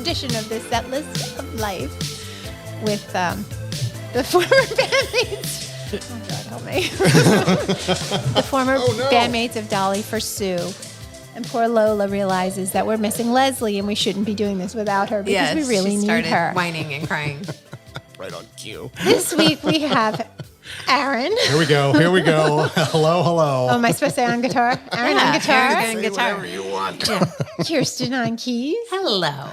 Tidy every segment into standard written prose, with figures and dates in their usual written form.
edition of the Setlist of Life with the former bandmates. Oh, God, help me. The former bandmates of Dolly for Sue. And poor Lola realizes that we're missing Leslie and we shouldn't be doing this without her because we really need her. Whining and crying. Right on cue. This week we have Aaron. Here we go. Hello. Oh, am I supposed to say on guitar? Aaron on guitar. Aaron on guitar. Whatever you want. Yeah. Kirsten on keys. Hello.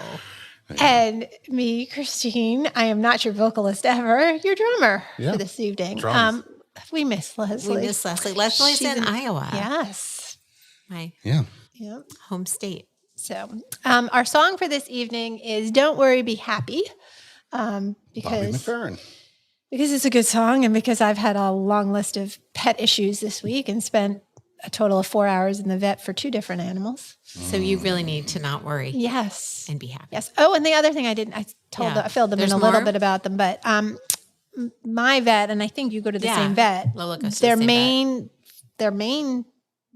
And me, Christine. I am not your vocalist ever. Your drummer for this evening. Drums. We miss Leslie. Leslie's She's in Iowa. Yes. My Yep. home state. So our song for this evening is "Don't Worry, Be Happy." Bobby McFerrin. Because it's a good song and because I've had a long list of pet issues this week and spent a total of 4 hours in the vet for 2 different animals. So you really need to not worry. Yes. And be happy. Yes. Oh, and the other thing I filled them in a little bit about them, but my vet, and I think you go to the same vet, Lola goes to their the main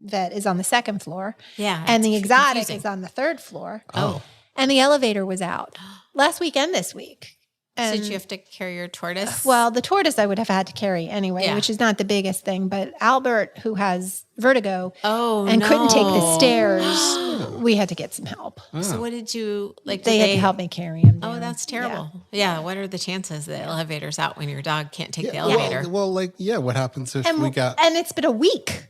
vet is on the 2nd floor. Yeah. And the exotic confusing. is on the 3rd floor. Oh. And the elevator was out last week and this week. So And, did you have to carry your tortoise? well, the tortoise I would have had to carry anyway, which is not the biggest thing. But Albert, who has vertigo and couldn't take the stairs, we had to get some help. So what did you, like, They had to help me carry him down. Oh, that's terrible. Yeah. What are the chances that the elevator's out when your dog can't take the elevator? Well, what happens if And it's been a week.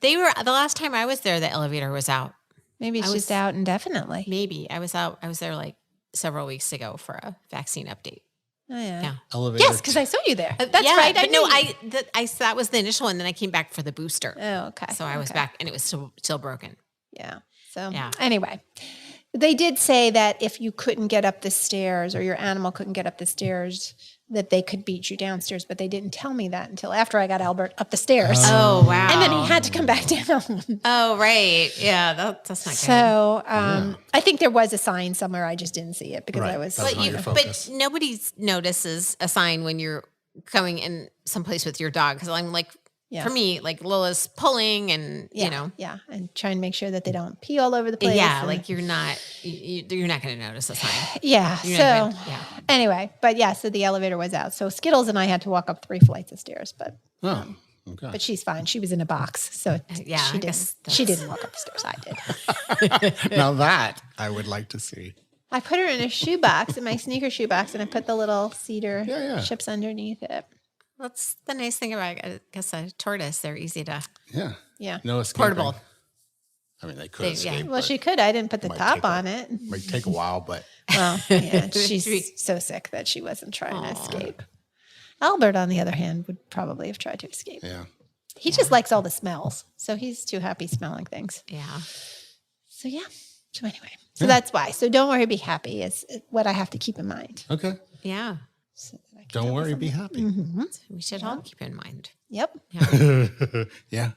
The last time I was there, the elevator was out. Maybe it's just out indefinitely. Maybe. I was there like several weeks ago for a vaccine update. Oh, yeah. elevator? Yes, because I saw you there. That's right. But that was the initial one. Then I came back for the booster. Oh, okay. So I was back and it was still broken. Yeah. So anyway, they did say that if you couldn't get up the stairs or your animal couldn't get up the stairs, that they could beat you downstairs. But they didn't tell me that until after I got Albert up the stairs. Oh, wow. And then he had to come back down. Oh, right. Yeah, that's not good. So I think there was a sign somewhere. I just didn't see it because I was. That's not your focus. But nobody notices a sign when you're coming in someplace with your dog. Because I'm like, for me, like Lola's pulling and, you know. Yeah, and try and make sure that they don't pee all over the place. Yeah, and, like you're not going to notice a sign. Yeah. Anyway, but so the elevator was out. So Skittles and I had to walk up 3 flights of stairs, but okay. but she's fine. She was in a box, so she didn't walk up the stairs. I did. Now that I would like to see. I put her in a shoebox, in my sneaker shoebox, and I put the little cedar chips underneath it. That's the nice thing about, I guess, a tortoise. They're easy to. Yeah. No escaping. Portable. I mean, they could escape. Well, she could. I didn't put the top on it. Might take a while, but. Well, yeah, she's so sick that she wasn't trying to escape. Albert, on the other hand, would probably have tried to escape. Yeah. He just likes all the smells. So he's too happy smelling things. Yeah. So, So anyway, that's why. So don't worry, be happy is what I have to keep in mind. Okay. Yeah. So that I can Don't tell worry, them. be happy. Mm-hmm. We should all keep in mind. Yep. Yeah.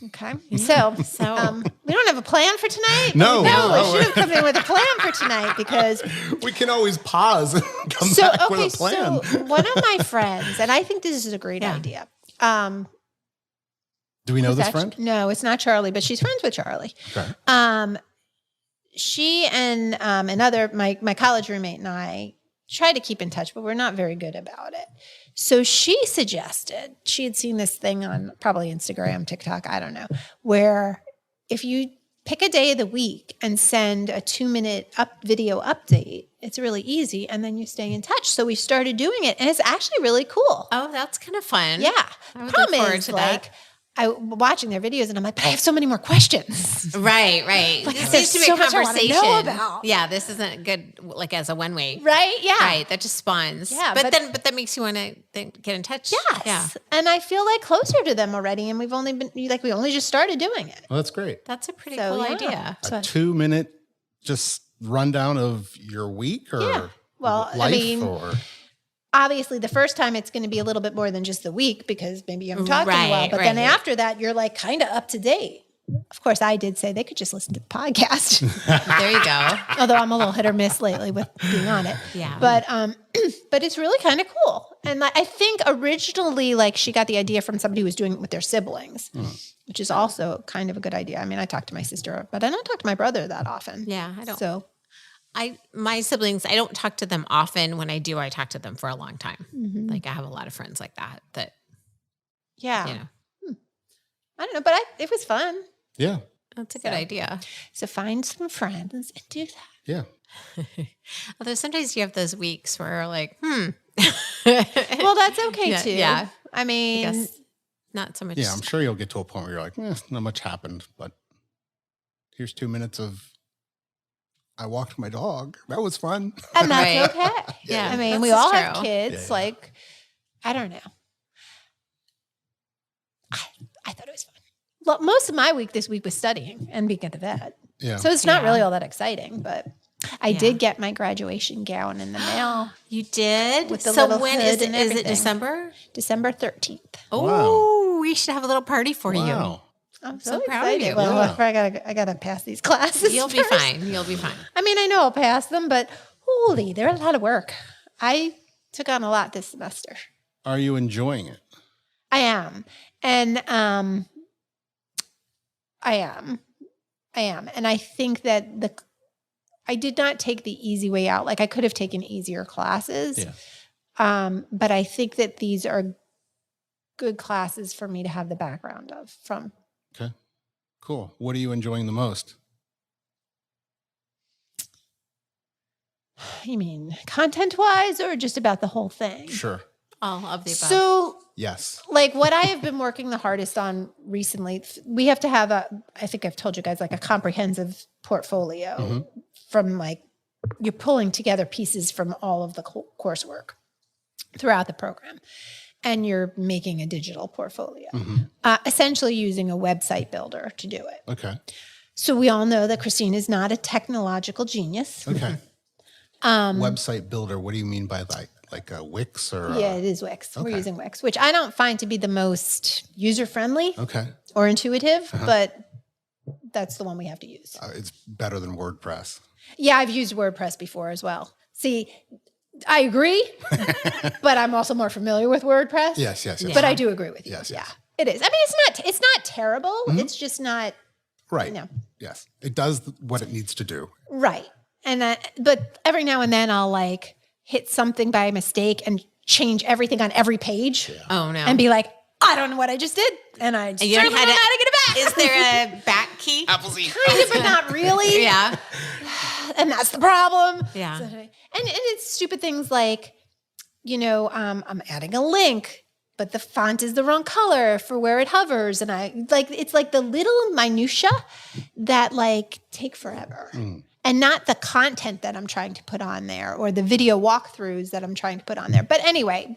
Okay. So we don't have a plan for tonight? No. I should have come in with a plan for tonight because we can always pause and come back with a plan. So one of my friends, and I think this is a great idea. Do we know this friend? No, it's not Charlie, but she's friends with Charlie. Okay. She and my college roommate and I try to keep in touch, but we're not very good about it. So she suggested, she had seen this thing on probably Instagram, TikTok, I don't know, where if you pick a day of the week and send a 2-minute video update, it's really easy, and then you stay in touch. So we started doing it, and it's actually really cool. Oh, that's kind of fun. Yeah. I would Problem look forward is, to that. I'm watching their videos, and I'm like, but I have so many more questions. Right. Like, This there's needs to be so a much I wanna conversation. know about. Yeah, this isn't good, like as a one-way. Right? Yeah. Right. That just spawns. Yeah, But that makes you want to get in touch. Yes. Yeah. And I feel like closer to them already, and we only just started doing it. Well, that's great. That's a pretty So, cool yeah. idea. A 2-minute just rundown of your week or Well, life I mean, or... obviously the first time it's going to be a little bit more than just the week because maybe you haven't talked in a while. But then after that, you're like kind of up to date. Of course, I did say they could just listen to the podcast. There you go. Although I'm a little hit or miss lately with being on it. Yeah. But it's really kind of cool. And I think originally, she got the idea from somebody who was doing it with their siblings, which is also kind of a good idea. I mean, I talk to my sister, but I don't talk to my brother that often. Yeah, I don't. So my siblings, I don't talk to them often. When I do, I talk to them for a long time. Mm-hmm. Like I have a lot of friends like that, yeah. you know, I don't know, but it was fun. Yeah. that's a good idea. So find some friends and do that. Yeah. Although sometimes you have those weeks where you're like, Well, that's okay too. Yeah. I mean, I guess not so much. Yeah. I'm sure you'll get to a point where you're like, not much happened, but here's 2 minutes of I walked my dog. That was fun. and that's okay. Yeah. I mean, that's we all true. have kids. Yeah. Like, I don't know. I thought it was fun. Well, most of my week this week was studying and being at the vet. Yeah. So it's not Yeah. really all that exciting, but I did get my graduation gown in the mail. You did? With the so little when hood is it? and Is it everything. December? December 13th. Oh, we should have a little party for you. Wow. I'm so proud of excited. you. Well, Yeah. I gotta pass these classes. You'll be first. fine. You'll be fine. I mean, I know I'll pass them, but holy, they're a lot of work. I took on a lot this semester. Are you enjoying it? I am. And I am. And I think that I did not take the easy way out. Like I could have taken easier classes. Yeah. But I think that these are good classes for me to have the background from. Okay. Cool. What are you enjoying the most? You mean content-wise or just about the whole thing? Sure. All of the above. So Yes. like what I have been working the hardest on recently, we have to have I think I've told you guys, like a comprehensive portfolio from like, you're pulling together pieces from all of the coursework throughout the program. And you're making a digital portfolio, essentially using a website builder to do it. Okay. So we all know that Christine is not a technological genius. Okay. Website builder. What do you mean by that? Like a Wix or? Yeah, it is Wix. We're Okay. using Wix, which I don't find to be the most user-friendly Okay. or intuitive, but that's the one we have to use. It's better than WordPress. Yeah, I've used WordPress before as well. See, I agree, but I'm also more familiar with WordPress. Yes. But I do agree with you. Yes, Yeah, yes. it is. I mean, it's not terrible. It's just not Right. No. Yes. It does what it needs to do. right. And but every now and then I'll like hit something by mistake and change everything on every page Oh no. and be like, I don't know what I just did, and I certainly don't know how to get it back. Is there a back key? Appleseed. Kind of, but not really. Yeah. And that's the problem. Yeah. So, and it's stupid things like, I'm adding a link, but the font is the wrong color for where it hovers. And it's like the little minutia that like take forever. And not the content that I'm trying to put on there or the video walkthroughs that I'm trying to put on there. But anyway,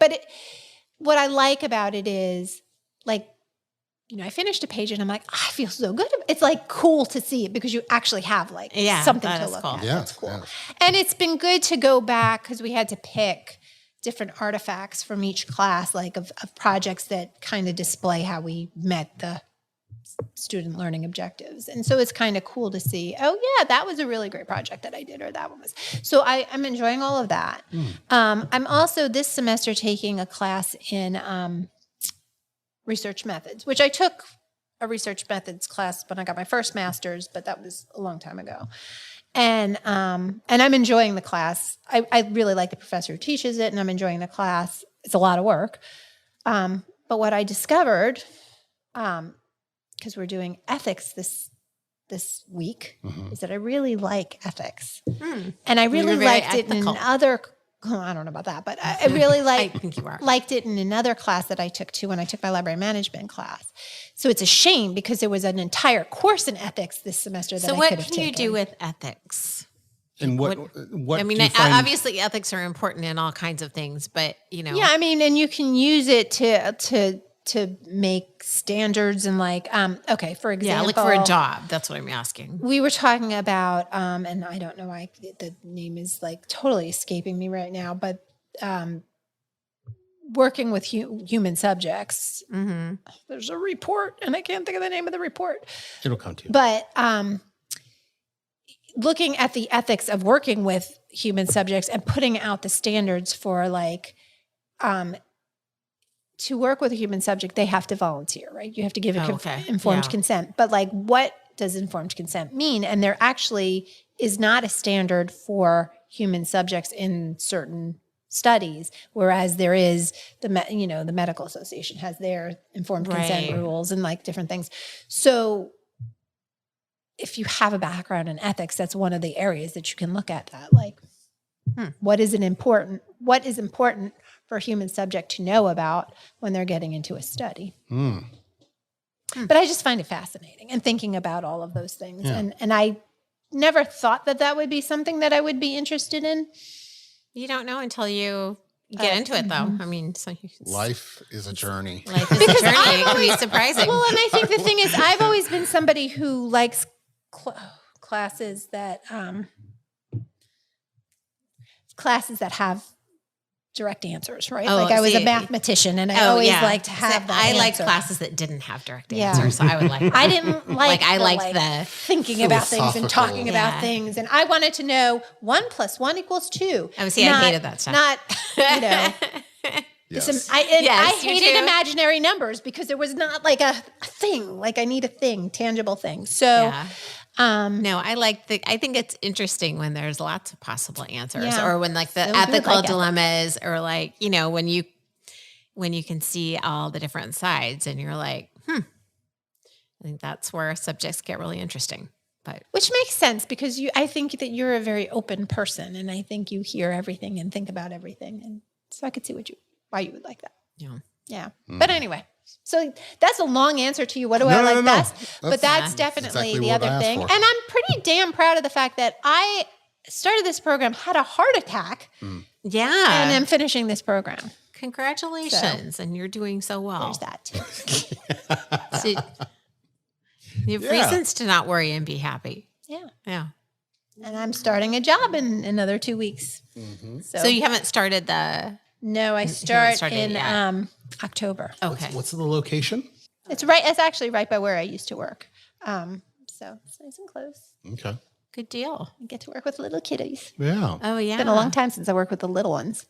what I like about it is like, I finished a page and I'm like, I feel so good. It's like cool to see it because you actually have like something to look at. Yeah, That's cool. yeah. And it's been good to go back because we had to pick different artifacts from each class, like of projects that kind of display how we met the student learning objectives. And so it's kind of cool to see, oh yeah, that was a really great project that I did, or that one was. So I'm enjoying all of that. I'm also this semester taking a class in research methods, which I took a research methods class when I got my first master's, but that was a long time ago. And I'm enjoying the class. I really like the professor who teaches it, and I'm enjoying the class. It's a lot of work. But what I discovered, because we're doing ethics this week, is that I really like ethics. And I really liked it in other, I don't know about that, but I really I think you are. liked it in another class that I took too when I took my library management class. So it's a shame because there was an entire course in ethics this semester that I could have taken. So what can you do with ethics? And what I mean, do you find- obviously ethics are important in all kinds of things, but Yeah, I mean, and you can use it to make standards and like, okay, for example. yeah, like for a job. That's what I'm asking. We were talking about, and I don't know why the name is like totally escaping me right now, but working with human subjects. There's a report, and I can't think of the name of the report. It'll come to you. But looking at the ethics of working with human subjects and putting out the standards for like, to work with a human subject, they have to volunteer, right? You have to give informed consent. But like, what does informed consent mean? And there actually is not a standard for human subjects in certain studies, whereas there is the medical association has their informed consent rules and like different things. So if you have a background in ethics, that's one of the areas that you can look at that, like what is important for a human subject to know about when they're getting into a study. But I just find it fascinating and thinking about all of those things. Yeah. And I never thought that would be something that I would be interested in. You don't know until you get into it, though. I mean, so Life is a journey. Life is a journey. It can be surprising. Well, and I think the thing is, I've always been somebody who likes classes that have direct answers, right? Oh, like I was a mathematician, and I always liked to have that I like answer. classes that didn't have direct answers, so I would like that. I didn't like I liked the thinking about things and talking about things, and I wanted to know 1 + 1 = 2. Oh, see, I hated that stuff. Not, Yes. I hated imaginary numbers because there was not like a thing, like I need a thing, tangible thing. So, no, I think it's interesting when there's lots of possible answers or when like the So ethical dilemmas or like, when you can see all the different sides and you're like, I think that's where subjects get really interesting. But which makes sense because I think that you're a very open person and I think you hear everything and think about everything. And so I could see why you would like that. Yeah. But anyway, so that's a long answer to you. What do I like best? But that's definitely the other thing. And I'm pretty damn proud of the fact that I started this program, had a heart attack. Yeah. And I'm finishing this program. Congratulations. And you're doing so well. There's that too. So you have reasons to not worry and be happy. Yeah. Yeah. And I'm starting a job in another 2 weeks. So you haven't started the... No, I start in October. Okay. What's the location? It's actually right by where I used to work. So it's nice and close. Okay. Good deal. I get to work with little kiddies. Yeah. Oh, yeah. It's been a long time since I worked with the little ones.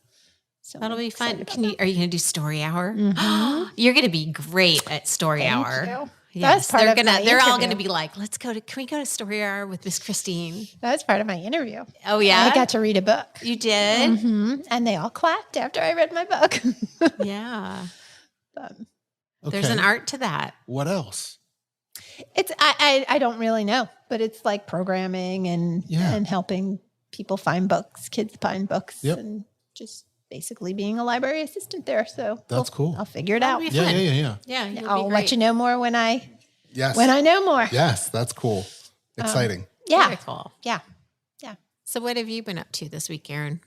So that'll be fun. Are you going to do story hour? You're going to be great at story hour. You. Yes, they're all going to be like, can we go to story hour with Miss Christine? That was part of my interview. Oh, yeah? I got to read a book. You did? And they all clapped after I read my book. Yeah. But there's an art to that. What else? It's I don't really know, but it's like programming and helping people find books, kids find books, and just basically being a library assistant there. So that's cool. I'll figure it out. Yeah. I'll let you know more when I I know more. Yes, that's cool. Exciting. Yeah. Very cool. Yeah. So what have you been up to this week, Aaron?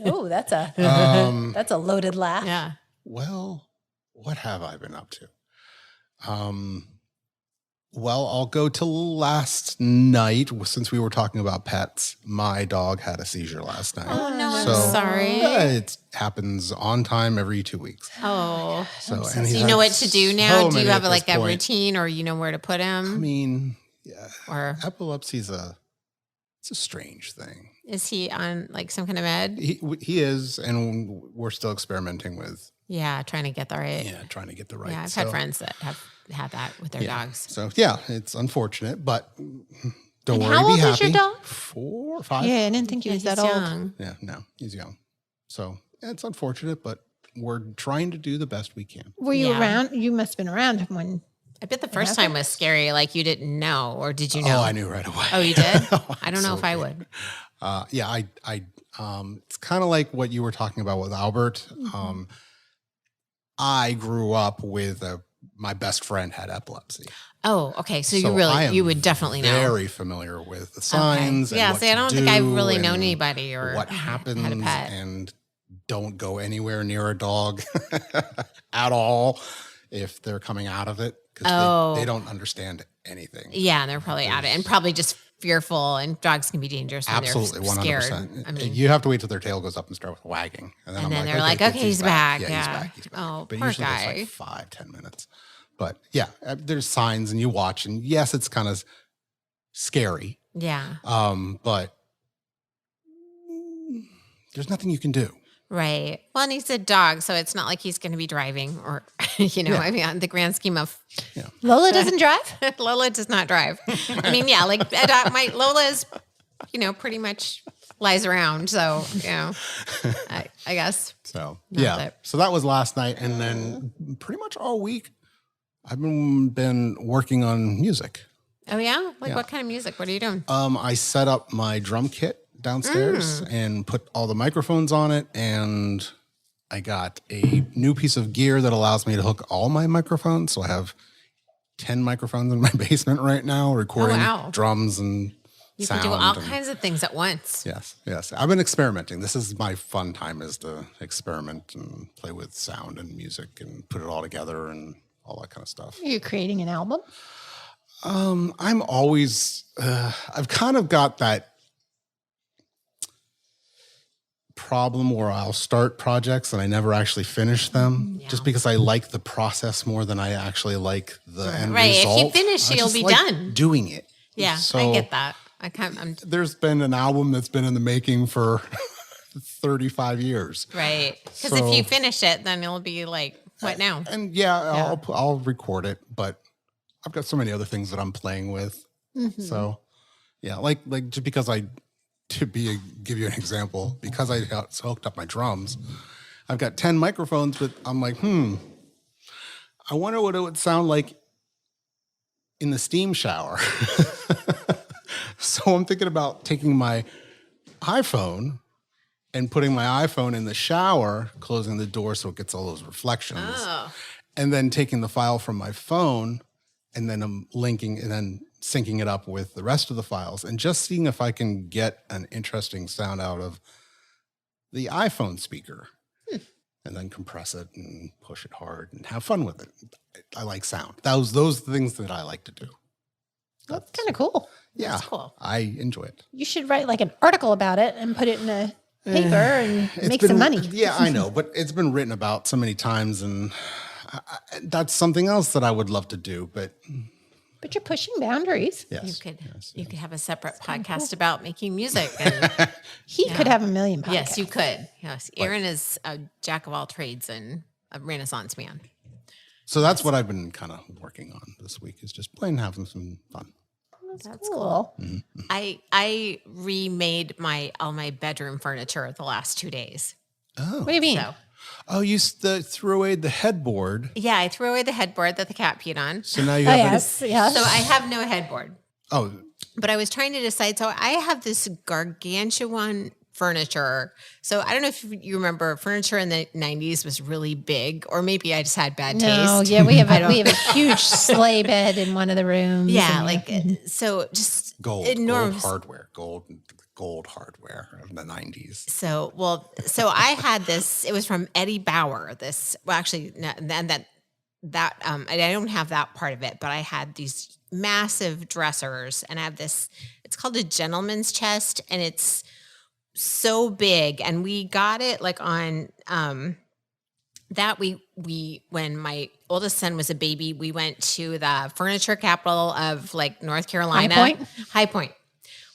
Oh, that's a loaded laugh. Yeah. Well, what have I been up to? Well, I'll go to last night. Since we were talking about pets, my dog had a seizure last night. Oh, no, I'm sorry. It happens on time every 2 weeks. Oh. So you know what to do now? Do you have like a routine or you know where to put him? I mean, or epilepsy it's a strange thing. Is he on like some kind of med? He is, and we're still experimenting with. Yeah, trying to get the right. Yeah, trying to get the right. Yeah, I've had friends that have had that with their dogs. So it's unfortunate, but don't worry. How old be happy. is your dog? 4 or 5. Yeah, I didn't think he was that old. Young. Yeah, no, he's young. So it's unfortunate, but we're trying to do the best we can. Were you around? You must have been around when. I bet the first time was scary. Like you didn't know, or did you know? Oh, I knew right away. Oh, you did? I don't know if I would. It's kind of like what you were talking about with Albert. I grew up with my best friend had epilepsy. Oh, okay. So you would definitely know. Very familiar with the signs. Okay. And I don't think I've really known anybody or what happens had a pet. And don't go anywhere near a dog at all if they're coming out of it because they don't understand anything. Yeah, and they're probably out of it and probably just fearful, and dogs can be dangerous when absolutely, they're scared. 100%. I mean, you have to wait till their tail goes up and start with wagging. And then they're like, okay, he's back. Yeah, he's back. Oh, but poor usually guy. it's like 5-10 minutes. But yeah, there's signs and you watch, and yes, it's kind of scary. Yeah. But there's nothing you can do. Right. Well, and he's a dog, so it's not like he's going to be driving or, I mean, on the grand scheme of Lola doesn't drive? Lola does not drive. I mean, yeah, like my Lola is, pretty much lies around. So, I guess. So, Not yeah. that- So that was last night. And then pretty much all week, I've been working on music. Oh, yeah? Like Yeah. what kind of music? What are you doing? I set up my drum kit downstairs and put all the microphones on it. And I got a new piece of gear that allows me to hook all my microphones. So I have 10 microphones in my basement right now, recording drums and You sound. can do all kinds of things at once. Yes. I've been experimenting. This is my fun time, is to experiment and play with sound and music and put it all together and all that kind of stuff. Are you creating an album? I'm always, I've kind of got that problem where I'll start projects and I never actually finish them just because I like the process more than I actually like the end result. If you finish, you'll be done. Doing it. Yeah, So I get that. there's been an album that's been in the making for 35 years. Right. Because So- if you finish it, then it'll be like, what now? And I'll record it, but I've got so many other things that I'm playing with. So yeah, like just because give you an example, because I hooked up my drums, I've got 10 microphones, but I'm like, I wonder what it would sound like in the steam shower. So I'm thinking about taking my iPhone and putting my iPhone in the shower, closing the door so it gets all those reflections, and then taking the file from my phone and then I'm linking and then syncing it up with the rest of the files and just seeing if I can get an interesting sound out of the iPhone speaker and then compress it and push it hard and have fun with it. I like sound. Those are the things that I like to do. That's kind of cool. Yeah, That's cool. I enjoy it. You should write like an article about it and put it in a paper and It's make been- some money. Yeah, I know, but it's been written about so many times, and that's something else that I would love to do. But But you're pushing boundaries. yes, You could have a separate podcast about making music. And He could have a million podcasts. yes, you could. Yes. Aaron is a jack of all trades and a Renaissance man. so that's what I've been kind of working on this week, is just playing, having some fun. That's cool. I remade all my bedroom furniture the last 2 days. Oh, What do you mean? So oh, you threw away the headboard, yeah, I threw away the headboard that the cat peed on. so now you Oh, have yes, yes. So I have no headboard. Oh, But I was trying to decide. So I have this gargantuan furniture. So I don't know if you remember, furniture in the 90s was really big, or maybe I just had bad No, taste. yeah, we have a huge sleigh bed in one of the rooms. Yeah, and like so just gold enormous. hardware, gold hardware of the 90s. So I had this, it was from Eddie Bauer. Actually, I don't have that part of it, but I had these massive dressers and I have this, it's called a gentleman's chest and it's so big. And we got it like on, that we when my oldest son was a baby, we went to the furniture capital of like North Carolina. High Point.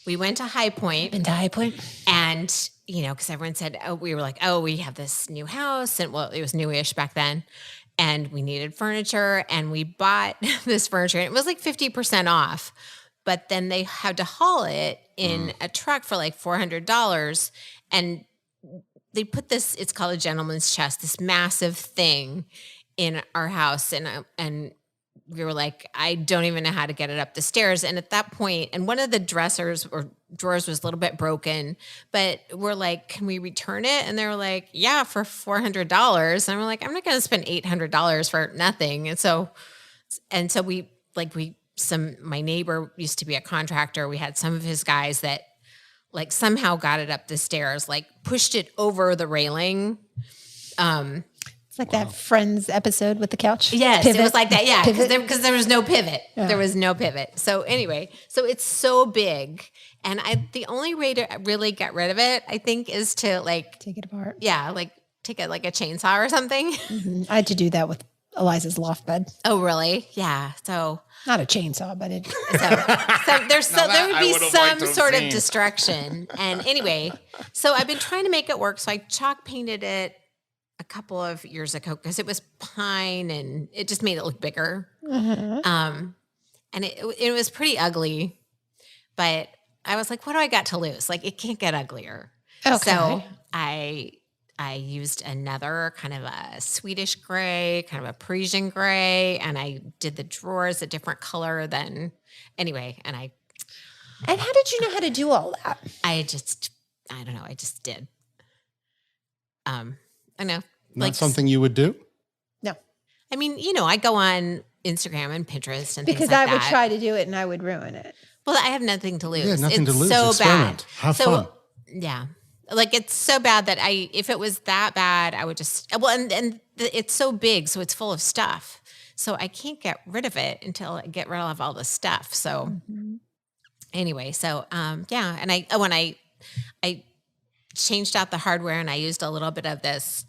We went to High Point. Been to High Point. And, because everyone said, we were like, we have this new house. And well, it was newish back then. And we needed furniture. And we bought this furniture. And it was like 50% off. But then they had to haul it in a truck for like $400. And they put this, it's called a gentleman's chest, this massive thing in our house. And we were like, I don't even know how to get it up the stairs. And at that point, and one of the dressers or drawers was a little bit broken, but we're like, can we return it? And they were like, yeah, for $400. And we're like, I'm not going to spend $800 for nothing. And so my neighbor used to be a contractor. We had some of his guys that like somehow got it up the stairs, like pushed it over the railing. It's like that Friends episode with the couch. Yes, Pivot. it was like that. Yeah, Pivot. because there was no pivot. Yeah. There was no pivot. So anyway, so it's so big, and the only way to really get rid of it, I think, is to like Take it apart. take it like a chainsaw or something. I had to do that with Eliza's loft bed. Oh, really? Yeah. So Not a chainsaw, but it. there would I be would've liked some to have sort of seen. destruction. And anyway, so I've been trying to make it work. So I chalk painted it a couple of years ago because it was pine and it just made it look bigger. And it was pretty ugly, but I was like, what do I got to lose? Like, it can't get uglier. Okay. So I used another kind of a Swedish gray, kind of a Parisian gray, and I did the drawers a different color than anyway. And And how did you know how to do all that? I don't know. I just did. I know. Not something you would do? No, I mean, I go on Instagram and Pinterest and because things like I would that. try to do it and I would ruin it. Well, I have nothing to lose. Yeah, nothing it's to lose. so Experiment. bad. Have fun. Yeah. Like, it's so bad that if it was that bad, I would just, and it's so big, so it's full of stuff. So I can't get rid of it until I get rid of all the stuff. So anyway, so, yeah. And when I changed out the hardware and I used a little bit of this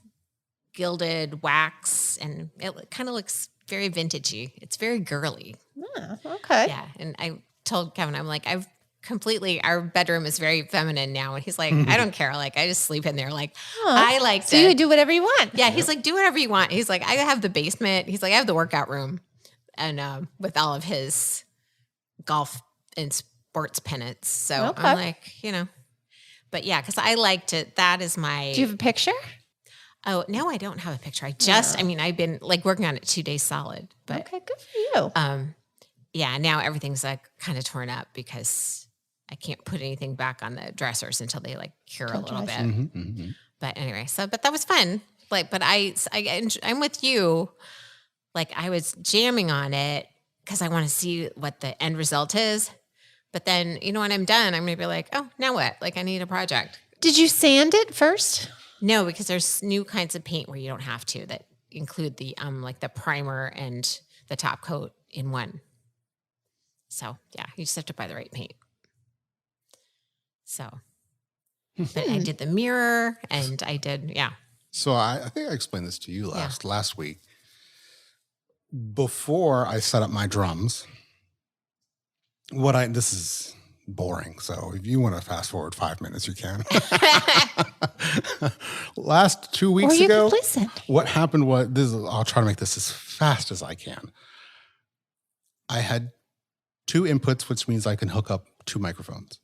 gilded wax and it kind of looks very vintagey. It's very girly. Oh, okay. Yeah. And I told Kevin, I'm like, our bedroom is very feminine now. And he's like, I don't care. Like, I just sleep in there. Like, I like So you would do whatever you want. yeah. He's like, do whatever you want. He's like, I have the basement. He's like, I have the workout room and, with all of his golf and sports pennants. So Okay. I'm like, but yeah, cause I liked it. That is my, Do you have a picture? oh, no, I don't have a picture. I've been like working on it 2 days solid, but, Okay, good for you. yeah, now everything's like kind of torn up because I can't put anything back on the dressers until they like cure a little bit. But anyway, but that was fun. Like, but I'm with you. Like, I was jamming on it because I want to see what the end result is. But then, when I'm done, I'm going to be like, oh, now what? Like, I need a project. Did you sand it first? No, because there's new kinds of paint where you don't have to that include the like the primer and the top coat in one. So yeah, you just have to buy the right paint. So, but I did the mirror and I did, yeah. So I think I explained this to you last week. Before I set up my drums, this is boring. So if you want to fast forward 5 minutes, you can. Last 2 weeks Or you ago, could listen. what happened was I'll try to make this as fast as I can. I had 2 inputs, which means I can hook up 2 microphones.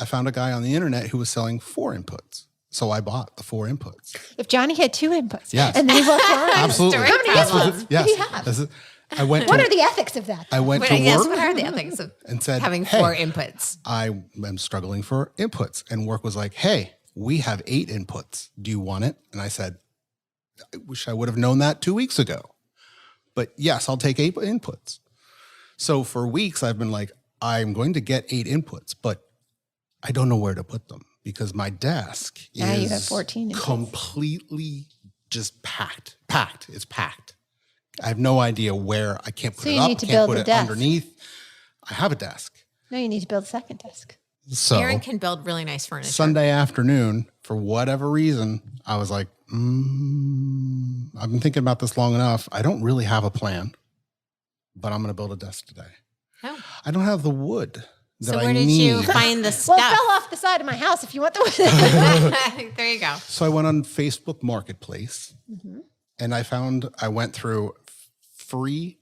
I found a guy on the internet who was selling 4 inputs. So I bought the 4 inputs. If Johnny had 2 inputs. Yes. And then he walked around. Absolutely. How many inputs Yes. did he have? I went What to, are the ethics of that? I went What, to yes, work what are the ethics of and said, having hey, 4 inputs? I am struggling for inputs. And work was like, hey, we have 8 inputs. Do you want it? And I said, I wish I would have known that 2 weeks ago. But yes, I'll take 8 inputs. So for weeks, I've been like, I'm going to get 8 inputs, but I don't know where to put them because my desk Now you have is 14 inputs. completely just packed. It's packed. I have no idea where. I can't put So it you up. need to Can't build put a it desk. underneath. I have a desk. No, you need to build a second desk. So Aaron can build really nice furniture. Sunday afternoon, for whatever reason, I was like, I've been thinking about this long enough. I don't really have a plan, but I'm going to build a desk today. Oh. I don't have the wood that So I where did need. you find the Well, stuff? it fell off the side of my house if you want the There you go. So I went on Facebook Marketplace Mm-hmm. and I went through free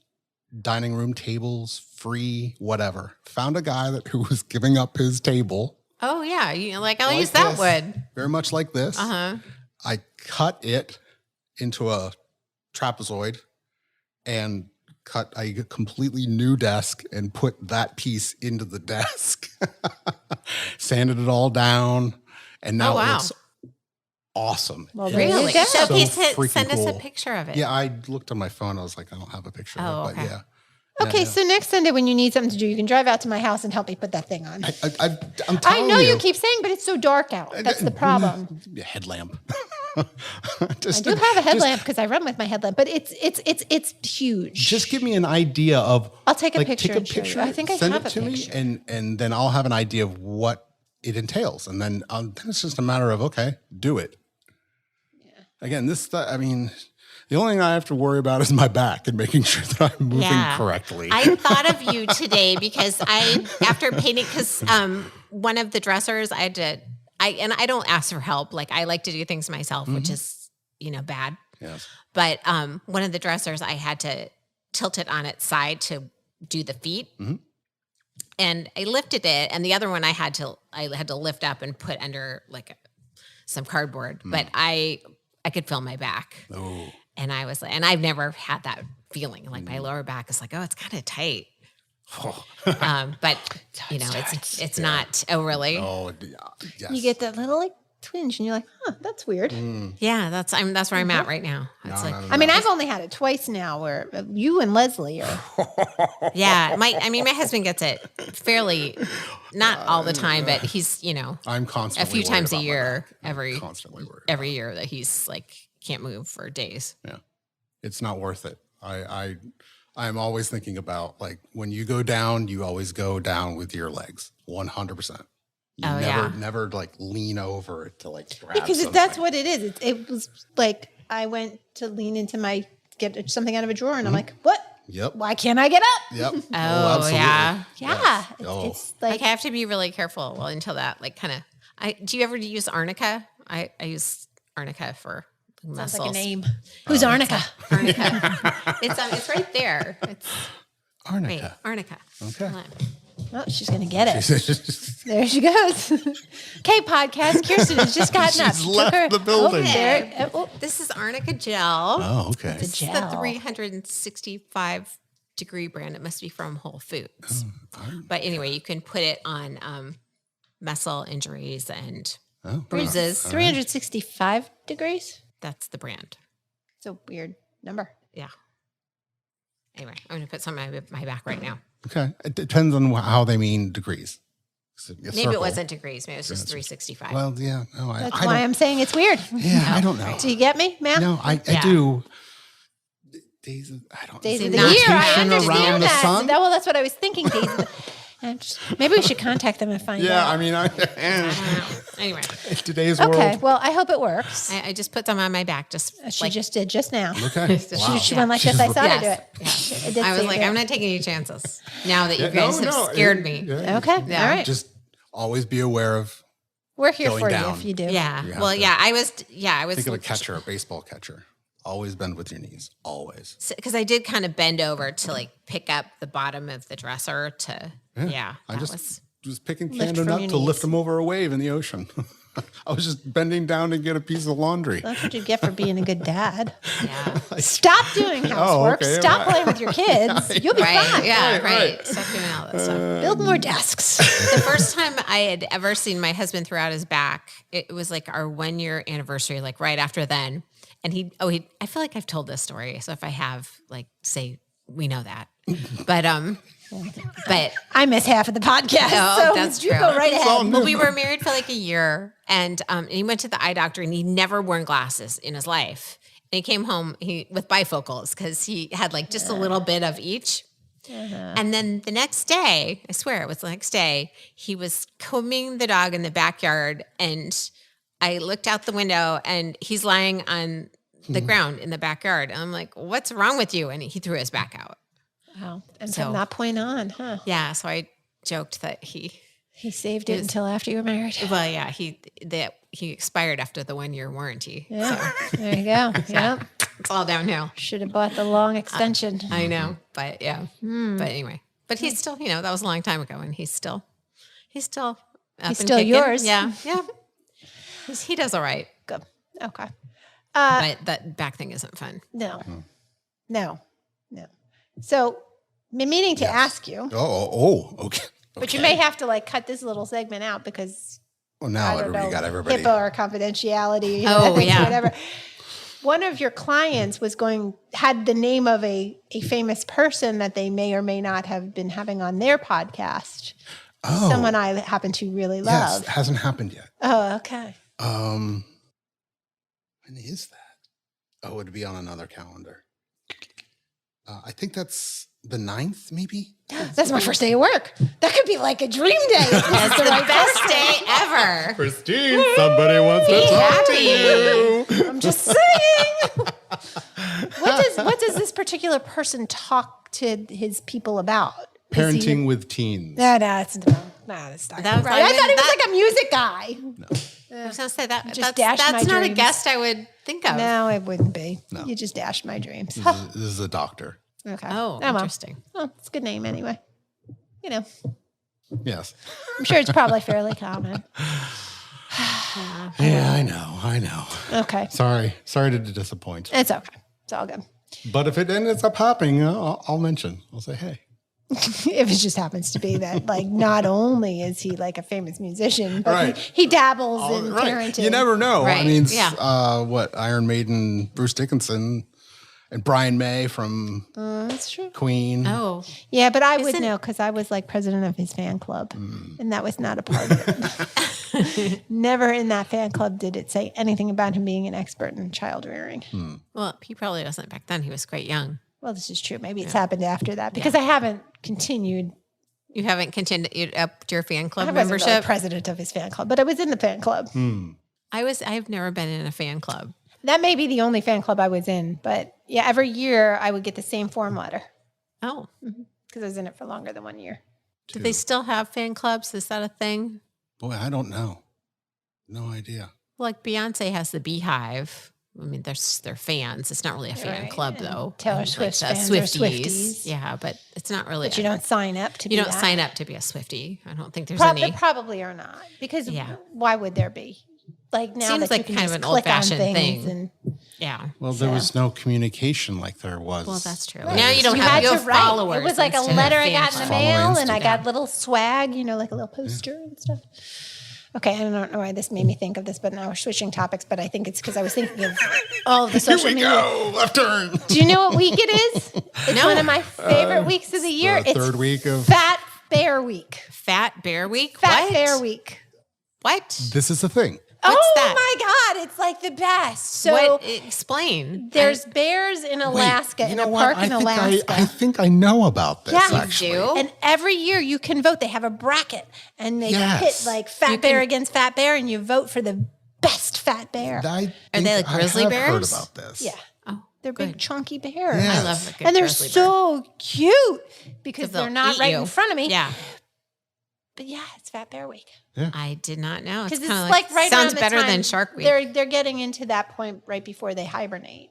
dining room tables, free whatever. Found a guy who was giving up his table. Oh yeah, I'll like use that this, wood. Very much like this. Uh-huh. I cut it into a trapezoid and cut a completely new desk and put that piece into the desk. Sanded it all down. And now Oh, wow. it looks awesome. Well, It there you Really? go. is So so okay, freaking send us a cool. picture of it. Yeah, I looked on my phone. I was like, I don't have a picture Oh, of it, okay. but yeah. Okay, Yeah. so next Sunday when you need something to do, you can drive out to my house and help me put that thing on. I'm I telling know you keep saying, but it's so dark out. That's the problem. A headlamp. I do have a headlamp because I run with my headlamp, but it's huge. Just give me an idea of. I'll take a like, picture Take a and show you. picture. I think I send have it a to picture. me, and then I'll have an idea of what it entails, and then it's just a matter of okay, do it. Yeah. Again, The only thing I have to worry about is my back and making sure that I'm moving correctly. I thought of you today because after painting, because one of the dressers I don't ask for help. Like I like to do things myself, which is, bad. Yes. But one of the dressers, I had to tilt it on its side to do the feet. Mm-hmm. And I lifted it, and the other one I had to lift up and put under like some cardboard. But I could feel my back. Oh. And I was like, and I've never had that feeling. Like my lower back is like, oh, it's kind of tight. Oh. But it's not. Oh, really? Oh, yes. You get that little like twinge, and you're like, huh, that's weird. Yeah, that's where I'm at right now. It's No. I mean, I've only had it twice now, where you and Leslie are. Yeah, my husband gets it fairly, not all the time, but he's I'm constantly a few times a worried year, about my back. Constantly worried every year that he's like can't move for days. Yeah, it's not worth it. I'm always thinking about like when you go down, you always go down with your legs, 100%. You never like lean over to like grab Because something. that's what it is. It was like I went to lean into get something out of a drawer, and I'm like, what? Yep. Why can't I get up? Yep. Oh, absolutely. Yeah. Yes. It's like Like I have to be really careful. Well, until that, like kind of. Do you ever use arnica? I use arnica for muscles. sounds like a name. Who's Arnica? Arnica. It's right there. It's Arnica. Wait, arnica. Okay. Hold on. Oh, she's gonna get it. There she goes. Okay, podcast. Kirsten has just gotten up. She's left the building. This is arnica gel. Oh, okay. The It's gel. the 365 degree brand. It must be from Whole Foods. But anyway, you can put it on muscle injuries and bruises. 365 degrees. That's the brand. It's a weird number. Yeah. Anyway, I'm going to put some on my back right now. Okay. It depends on how they mean degrees. Maybe it wasn't degrees. Maybe it was just 365. Well, yeah. No, That's I why don't, I'm saying it's weird. Yeah, I don't know. Do you get me, ma'am? No, I Yeah. do. Days of, I don't Days know. of the year. I Rotation understand around the that. sun? Well, that's what I was thinking. Days of the, maybe we should contact them and find Yeah, out. I mean, I don't know. Anyway, today's Okay. world. Well, I hope it works. I just put some on my back. She just did just now. Okay. She went like this. I saw her do it. Yes. I did I was see like, her do I'm it. not taking any chances. Now that you guys have scared me. Yeah. Okay. Yeah. All right. Just always be aware of We're here going for down. you if you do. Yeah. You have Well, to- yeah. I was. think of a catcher, a baseball catcher. Always bend with your knees. Always. Because I did kind of bend over to like pick up the bottom of the dresser to. Yeah. I that just was picking Lift Camden from up your to lift knees. him over a wave in the ocean. I was just bending down to get a piece of laundry. That's what you get for being a good dad. Yeah. Stop doing housework. okay, Stop right. playing with your kids. You'll be Right. fine. Yeah. Right, Right. right. Stop doing all that stuff. Build more desks. The first time I had ever seen my husband throw out his back, it was like our 1 year anniversary, like right after then. And I feel like I've told this story. So if I have, like, say, we know that. But I miss half of the podcast. Oh, so that's you true. go right ahead. well, we were married for like a year, and he went to the eye doctor, and he never worn glasses in his life. And he came home with bifocals because he had like just a little bit of each. And then the next day, I swear it was the next day, he was combing the dog in the backyard, and I looked out the window, and he's lying on the ground in the backyard. And I'm like, what's wrong with you? And he threw his back out. Wow. And So- from that point on, huh? Yeah. So I joked that he saved it until after you were married. well, yeah, he expired after the 1 year warranty. Yeah. There you go. Yep. It's all downhill. Should have bought the long extension. I know. But yeah. But anyway. But he's still, that was a long time ago, and he's still up He's and still kicking. yours. Yeah. Yeah. He does all right. Good. Okay. But that back thing isn't fun. No. No. So, been meaning to ask you, Okay. but you may have to like cut this little segment out because Well, now I don't know, you got everybody. HIPAA or confidentiality, Oh, ethics, yeah. whatever. One of your clients had the name of a famous person that they may or may not have been having on their podcast. Oh, Someone I happen to really yes, love. it hasn't happened yet. Oh, okay. When is that? Oh, it'd be on another calendar. I think that's the 9th, maybe. That's my first day of work. That could be like a dream day. It's the best day ever. Christine, somebody wants to Be talk to happy. you. I'm just saying. what does this particular person talk to his people about? Parenting with teens. That's not right. I thought he was like a music guy. No. I was going to say that Just dashed my that's not a dreams. guest I would think of. No, it wouldn't be. No. You just dashed my dreams. This is a doctor. Okay. Oh, well. interesting. Well, it's a good name anyway. You know, Yes. I'm sure it's probably fairly common. Yeah, I know. Okay. Sorry to disappoint. It's okay. It's all good. But if it ends up happening, I'll mention. I'll say, hey. If it just happens to be that, like, not only is he like a famous musician, but Right. he dabbles in Right. parenting. You never know. I Right. mean, Yeah. Iron Maiden, Bruce Dickinson, and Brian May from That's true. Queen. Oh, Yeah, but I would Isn't- know because I was like president of his fan club, and that was not a part of it. Never in that fan club did it say anything about him being an expert in child rearing. well, he probably wasn't back then. He was quite young. Well, this is true. Maybe it's happened after that because I haven't continued. You haven't continued up your fan club I wasn't membership? really president of his fan club, but I was in the fan club. I've never been in a fan club. That may be the only fan club I was in, but yeah, every year I would get the same form letter Oh, because I was in it for longer than 1 year. do they still have fan clubs? Is that a thing? Boy, I don't know. No idea. Like Beyonce has the Beehive. I mean, they're fans. It's not really a fan Right. club, And though. Taylor And, Swift's the fans are Swifties. Yeah, but it's not really. But you don't sign up to be You don't that. sign up to be a Swiftie. I don't think there's There any. probably are not because Yeah. why would there be? Like now Seems that you like can kind of just an click on old-fashioned things thing. and Yeah. Well, there was no communication like there was. Well, that's true. Right. Now you don't You have, had you to have write. followers. It was like a instead of letter I fan got in the clubs. mail, Follow and I Instagram. got little swag, like a little poster and stuff. Okay, I don't know why this made me think of this, but now we're switching topics. But I think it's because I was thinking of all of the social media. Go, left turn. Do you know what week it is? It's No. one of my favorite weeks of the year. The It's third week of Fat Bear Week. Fat Bear Week? Fat What? Bear Week. What? This is the thing. What's oh that? my God, it's like the best. So What? Explain. there's bears in Alaska, you in know a what? park in Alaska. I think I know about this. Yeah. You actually. do? And every year you can vote. They have a bracket and they Yes. pit like fat bear against fat bear and you vote for the best fat bear. I Are they think like grizzly I have heard bears? about this. Yeah. Oh, They're big good. chunky bears. Yeah. I love a good And they're grizzly bear. so cute because 'Cause they'll they're not eat right you. in front of me. Yeah. But yeah, it's Fat Bear Week. I did not know. It's Because kind it's of like right sounds around the better time than Shark Week. They're getting into that point right before they hibernate.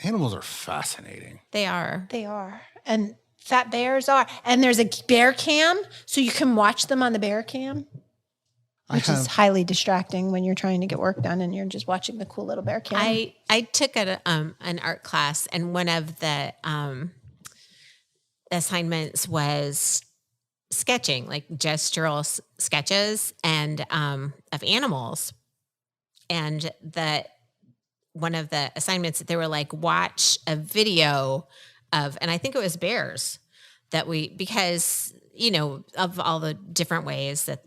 Animals are fascinating. They are. They are. And fat bears are. And there's a bear cam, so you can watch them on the bear cam, which is highly distracting when you're trying to get work done and you're just watching the cool little bear cam. I took an art class, and one of the assignments was sketching, like gestural sketches and of animals. And one of the assignments, they were like, watch a video of, and I think it was bears because of all the different ways that,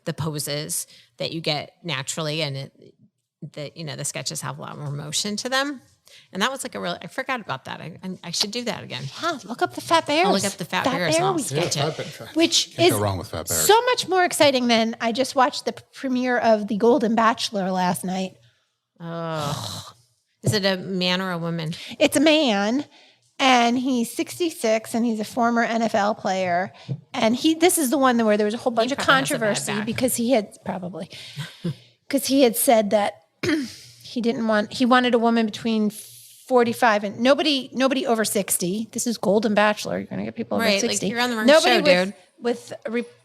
the poses that you get naturally, and the sketches have a lot more motion to them. And that was like I forgot about that. I should do that again. Yeah, look up the fat bears. I'll look up the fat bears and I'll Week, sketch it. which Can't is go wrong with fat bears. so much more exciting than I just watched the premiere of The Golden Bachelor last night. Oh, is it a man or a woman? It's a man, and he's 66, and he's a former NFL player. And this is the one where there was a whole bunch of probably has a bad controversy back. because he had said that he wanted a woman between 45 and nobody over 60. This is Golden Bachelor. You're going to get people over Right, 60. like you're on the wrong nobody show, dude. with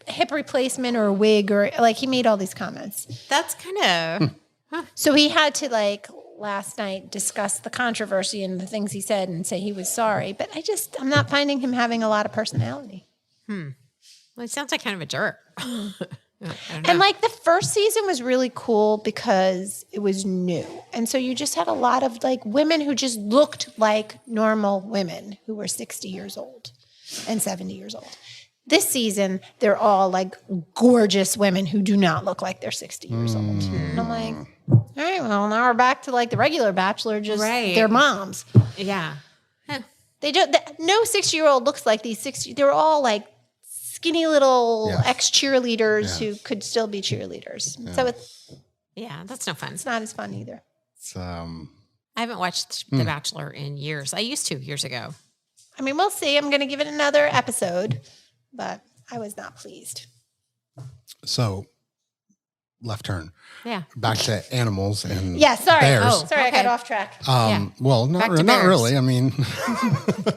hip replacement or a wig or like he made all these comments. That's kind of So he had to last night discuss the controversy and the things he said and say he was sorry. But I'm not finding him having a lot of personality. well, it sounds like kind of a jerk. I don't know. And the first season was really cool because it was new. And so you just had a lot of women who just looked like normal women who were 60 years old and 70 years old. This season, they're all gorgeous women who do not look like they're 60 years old. And I'm like, all right, well, now we're back to the regular Bachelor, just Right. their moms. yeah. They don't. No 60-year-old looks like these 60. They're all skinny little Yeah. ex-cheerleaders who could still be cheerleaders. So it's Yeah, that's no fun. not as fun either. It's I haven't watched The Bachelor in years. I used to years ago. I mean, we'll see. I'm going to give it another episode, but I was not pleased. So, left turn. Yeah. Back to animals and Yeah, sorry. bears. Oh, sorry, I Okay. got off track. Well, Back not to bears. really. I mean,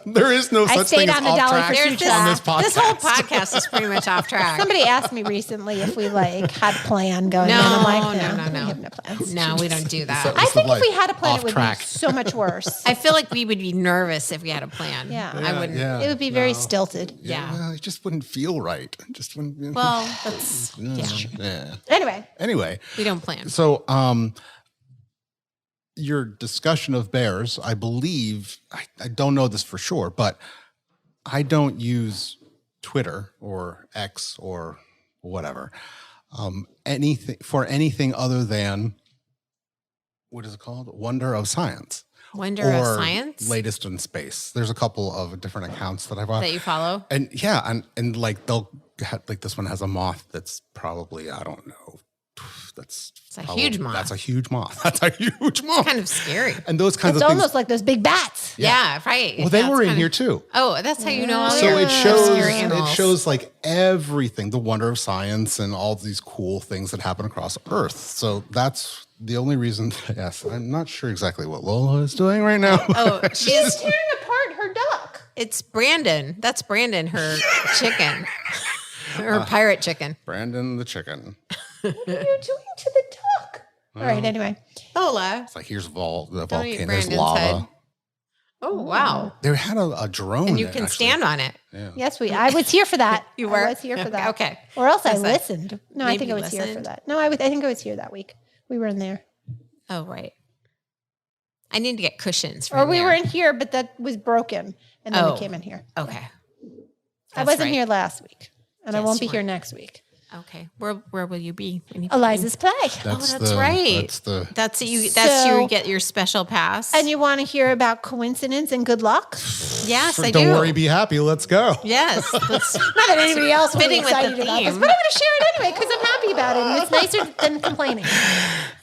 there is no I such stayed thing as on the off dollar track for There's two on tracks. this podcast. This whole podcast is pretty much off track. Somebody asked me recently if we like had a plan going No, on. I'm like, no. We have no plans. No, we don't do that. So- I think if we had a plan, Off it would track. be so much worse. I feel like we would be nervous if we had a plan. Yeah. I wouldn't. Yeah. It would be very stilted. Yeah. It just wouldn't feel right. It just wouldn't. Well, that's yeah. Anyway, we don't plan. So, your discussion of bears, I believe, I don't know this for sure, but I don't use Twitter or X or whatever, anything other than, what is it called? Wonder of Science. Wonder of Science Latest in Space. There's a couple of different accounts that I've that you follow. and yeah, and like they'll like this one has a moth that's probably, I don't know. It's a huge moth. That's a huge moth. That's a huge moth. Kind of scary. And those kinds it's of things. almost like those big bats. Yeah, right. Well, they Yeah, were it's in here too. Oh, that's how you know all So your it shows scary animals. like everything, the wonder of science and all these cool things that happen across Earth. So that's the only reason. Yes, I'm not sure exactly what Lola is doing right now. Oh, She's tearing apart her duck. it's Brandon. That's Brandon, her chicken. Her pirate chicken. Brandon the chicken. What are you doing to the duck? All right, anyway. Lola. It's like here's the volcano. eat There's Brandon's lava. head. Oh, wow. They had a drone. And you can stand on it. Yeah. Yes, I was here for that. You were? I was here for that. Okay. Or else I Was that- listened. No, I maybe think I you was here for listened? that. No, I think I was here that week. We were in there. Oh, right. I need to get cushions. For Or we there. were in here, but that was broken. And then Oh. we came in here. Okay. I That's wasn't right. here last week. And I Yes, won't be you here weren't. next week. Okay. Where will you be? Eliza's play. That's right. That's the. That's you. So- You get your special pass. And you want to hear about coincidence and good luck? yes, I Don't do. worry, be happy. Let's go. Yes. That's Not that anybody else will be fitting with the excited about this, theme. but I'm going to share it anyway because I'm happy about it. And it's nicer than complaining.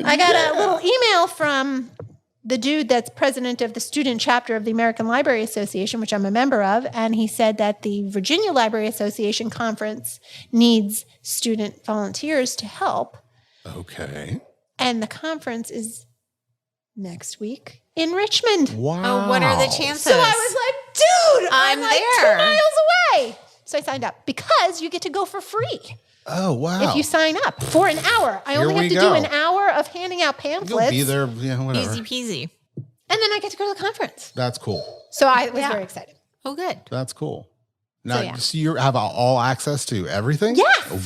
I got a little email from the dude that's president of the student chapter of the American Library Association, which I'm a member of, and he said that the Virginia Library Association conference needs student volunteers to help. Okay. And the conference is next week in Richmond. Wow. Oh, what are the chances? So I was like, dude, I'm like there. 2 miles away. So I signed up because you get to go for free Oh wow. if you sign up for an hour. I only Here have we to go. do an hour of handing out You'll pamphlets. be there. Yeah, whatever. Easy peasy. And then I get to go to the conference. That's cool. So I was very excited. Oh, good. That's cool. Now, yeah. so you have all access to everything? Yes. Oh,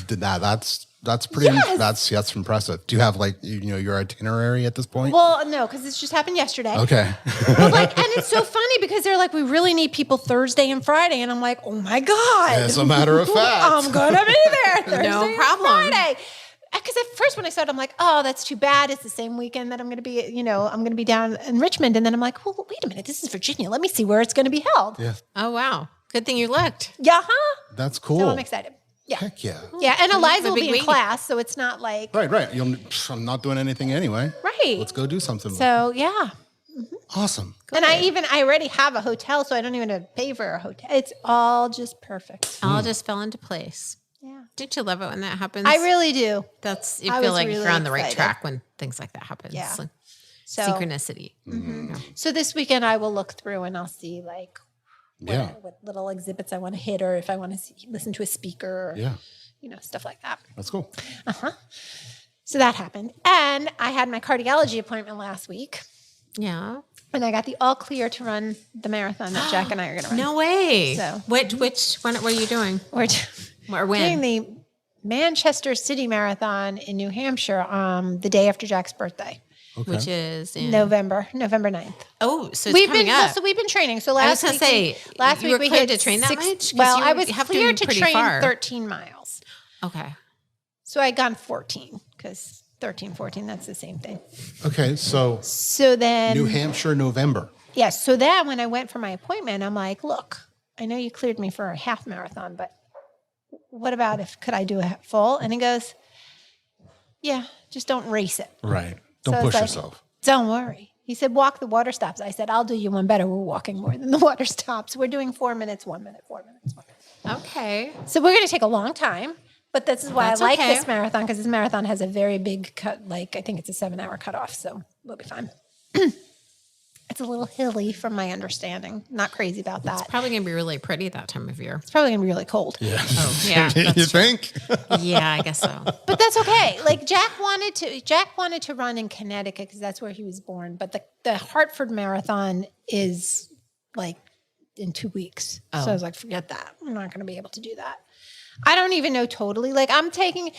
that's pretty. Yes. That's impressive. Do you have like your itinerary at this point? Well, no, because this just happened yesterday. Okay. But and it's so funny because they're like, we really need people Thursday and Friday. And I'm like, oh my God. As a matter of fact. I'm going to be there Thursday and problem. Friday. Because at first when I started, I'm like, oh, that's too bad. It's the same weekend that I'm going to be, I'm going to be down in Richmond. And then I'm like, well, wait a minute. This is Virginia. Let me see where it's going to be held. Yeah, Oh, wow. Good thing you looked. Yeah, huh? that's cool. So I'm excited. Yeah. Heck yeah. Yeah. And Eliza The will big be in week. class. So it's not like, Right. I'm not doing anything anyway. right. Let's go do something. So yeah. Awesome. And I already have a hotel, so I don't even have to pay for a hotel. It's all just perfect. All just fell into place. Yeah. Don't you love it when that happens? I really do. That's, you I feel was like really you're on the right excited. track when things like that happen. Yeah. It's like So, synchronicity. so this weekend I will look through and I'll see like Yeah. what little exhibits I want to hit, or if I want to listen to a speaker, or, Yeah. Stuff like that. That's cool. So that happened. And I had my cardiology appointment last week, Yeah. and I got the all clear to run the marathon that Jack and I are going to run. No way. So- Which when, what are you doing? We're Or doing when? the Manchester City Marathon in New Hampshire the day after Jack's birthday, Okay. Which is in November 9th. Oh, so it's We've coming been up. so we've been training. So I was last gonna week, say, last you week were we cleared hit to train that much? 'Cause Well, you I was have to cleared be to pretty train far. 13 miles. Okay. So I gone 14 because 13, 14, that's the same thing. Okay. So So then, New Hampshire, November. yes. So then when I went for my appointment, I'm like, look, I know you cleared me for a half marathon, but what about could I do a full? And he goes, yeah, just don't race it. Right. Don't So push it's like, yourself. Don't worry. He said, walk the water stops. I said, I'll do you one better. We're walking more than the water stops. We're doing 4 minutes, 1 minute, 4 minutes, 1 minute. Okay. So we're going to take a long time, but this is why That's I like okay. this marathon, because this marathon has a very big cut. Like, I think it's a 7-hour cutoff, so we'll be fine. It's a little hilly from my understanding. Not crazy about that. Probably going to be really pretty that time of year. It's probably going to be really cold. Yeah. Oh, yeah. You That's true. think? Yeah, I guess so. But that's okay. Like Jack wanted to run in Connecticut because that's where he was born. But the Hartford Marathon is like in 2 weeks. So I was like, forget that. I'm not going to be able to do that. I don't even know totally. Like I'm taking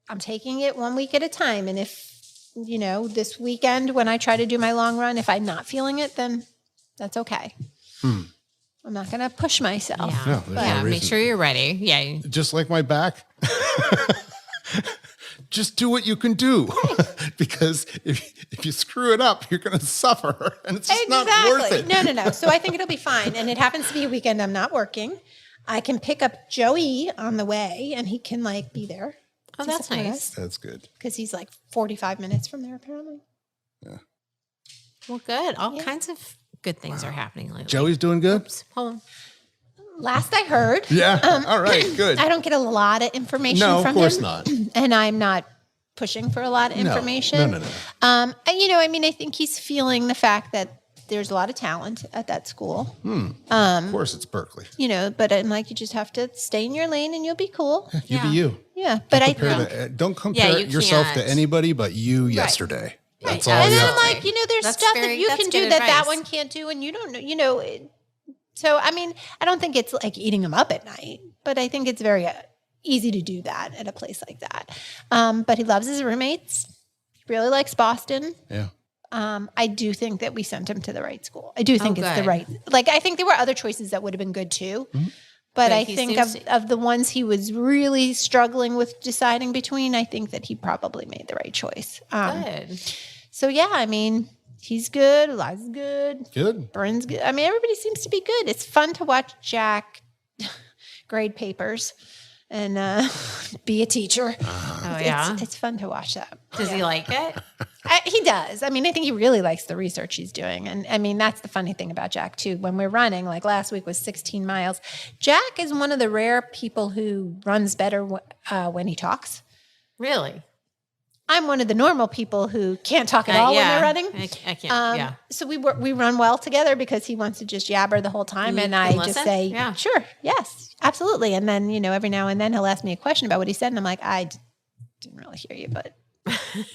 it 1 week at a time. And if, this weekend when I try to do my long run, if I'm not feeling it, then that's okay. I'm not going to push myself. Yeah. No, there's no Yeah, make reason. sure you're ready. Yeah. Just like my back. Just do what you can do. Because if you screw it up, you're going to suffer. And it's just not worth it. No. So I think it'll be fine. And it happens to be a weekend I'm not working. I can pick up Joey on the way and he can be there. Oh, that's nice. That's good. Because he's 45 minutes from there apparently. Yeah. Well, good. All kinds of good things are happening lately. Joey's doing good? Hold on. Last I heard. Yeah. All right, good. I don't get a lot of information No, from of course him. not. And I'm not pushing for a lot of information. No. And, I think he's feeling the fact that there's a lot of talent at that school. Of course it's Berkeley. But I'm like, you just have to stay in your lane and you'll be cool. You be you. Yeah. But I Don't compare you yourself can't. to anybody but you yesterday. That's all and you then have I'm to like, do. there's That's stuff very- that you that's can do good that advice. one can't do, and you don't know. So I don't think it's like eating them up at night, but I think it's very easy to do that at a place like that. But he loves his roommates. He really likes Boston. Yeah. I do think that we sent him to the right school. I do think it's the good. right. I think there were other choices that would have been good too. But I he think seems of the ones he was really struggling with deciding between, I think that he probably made the right choice. Good. So yeah, he's good. Eliza's good. Good. Bryn's good. Everybody seems to be good. It's fun to watch Jack grade papers and be a teacher. Oh, yeah. It's fun to watch that. Does he like it? He does. I think he really likes the research he's doing. And that's the funny thing about Jack too. When we're running, like last week was 16 miles. Jack is one of the rare people who runs better when he talks. Really? I'm one of the normal people who can't talk at all when they're running. I can't. So we run well together because he wants to just yabber the whole time, and I just listen? say, Yeah. "Sure, yes, absolutely." And then every now and then he'll ask me a question about what he said, and I'm like, "I didn't really hear you, but."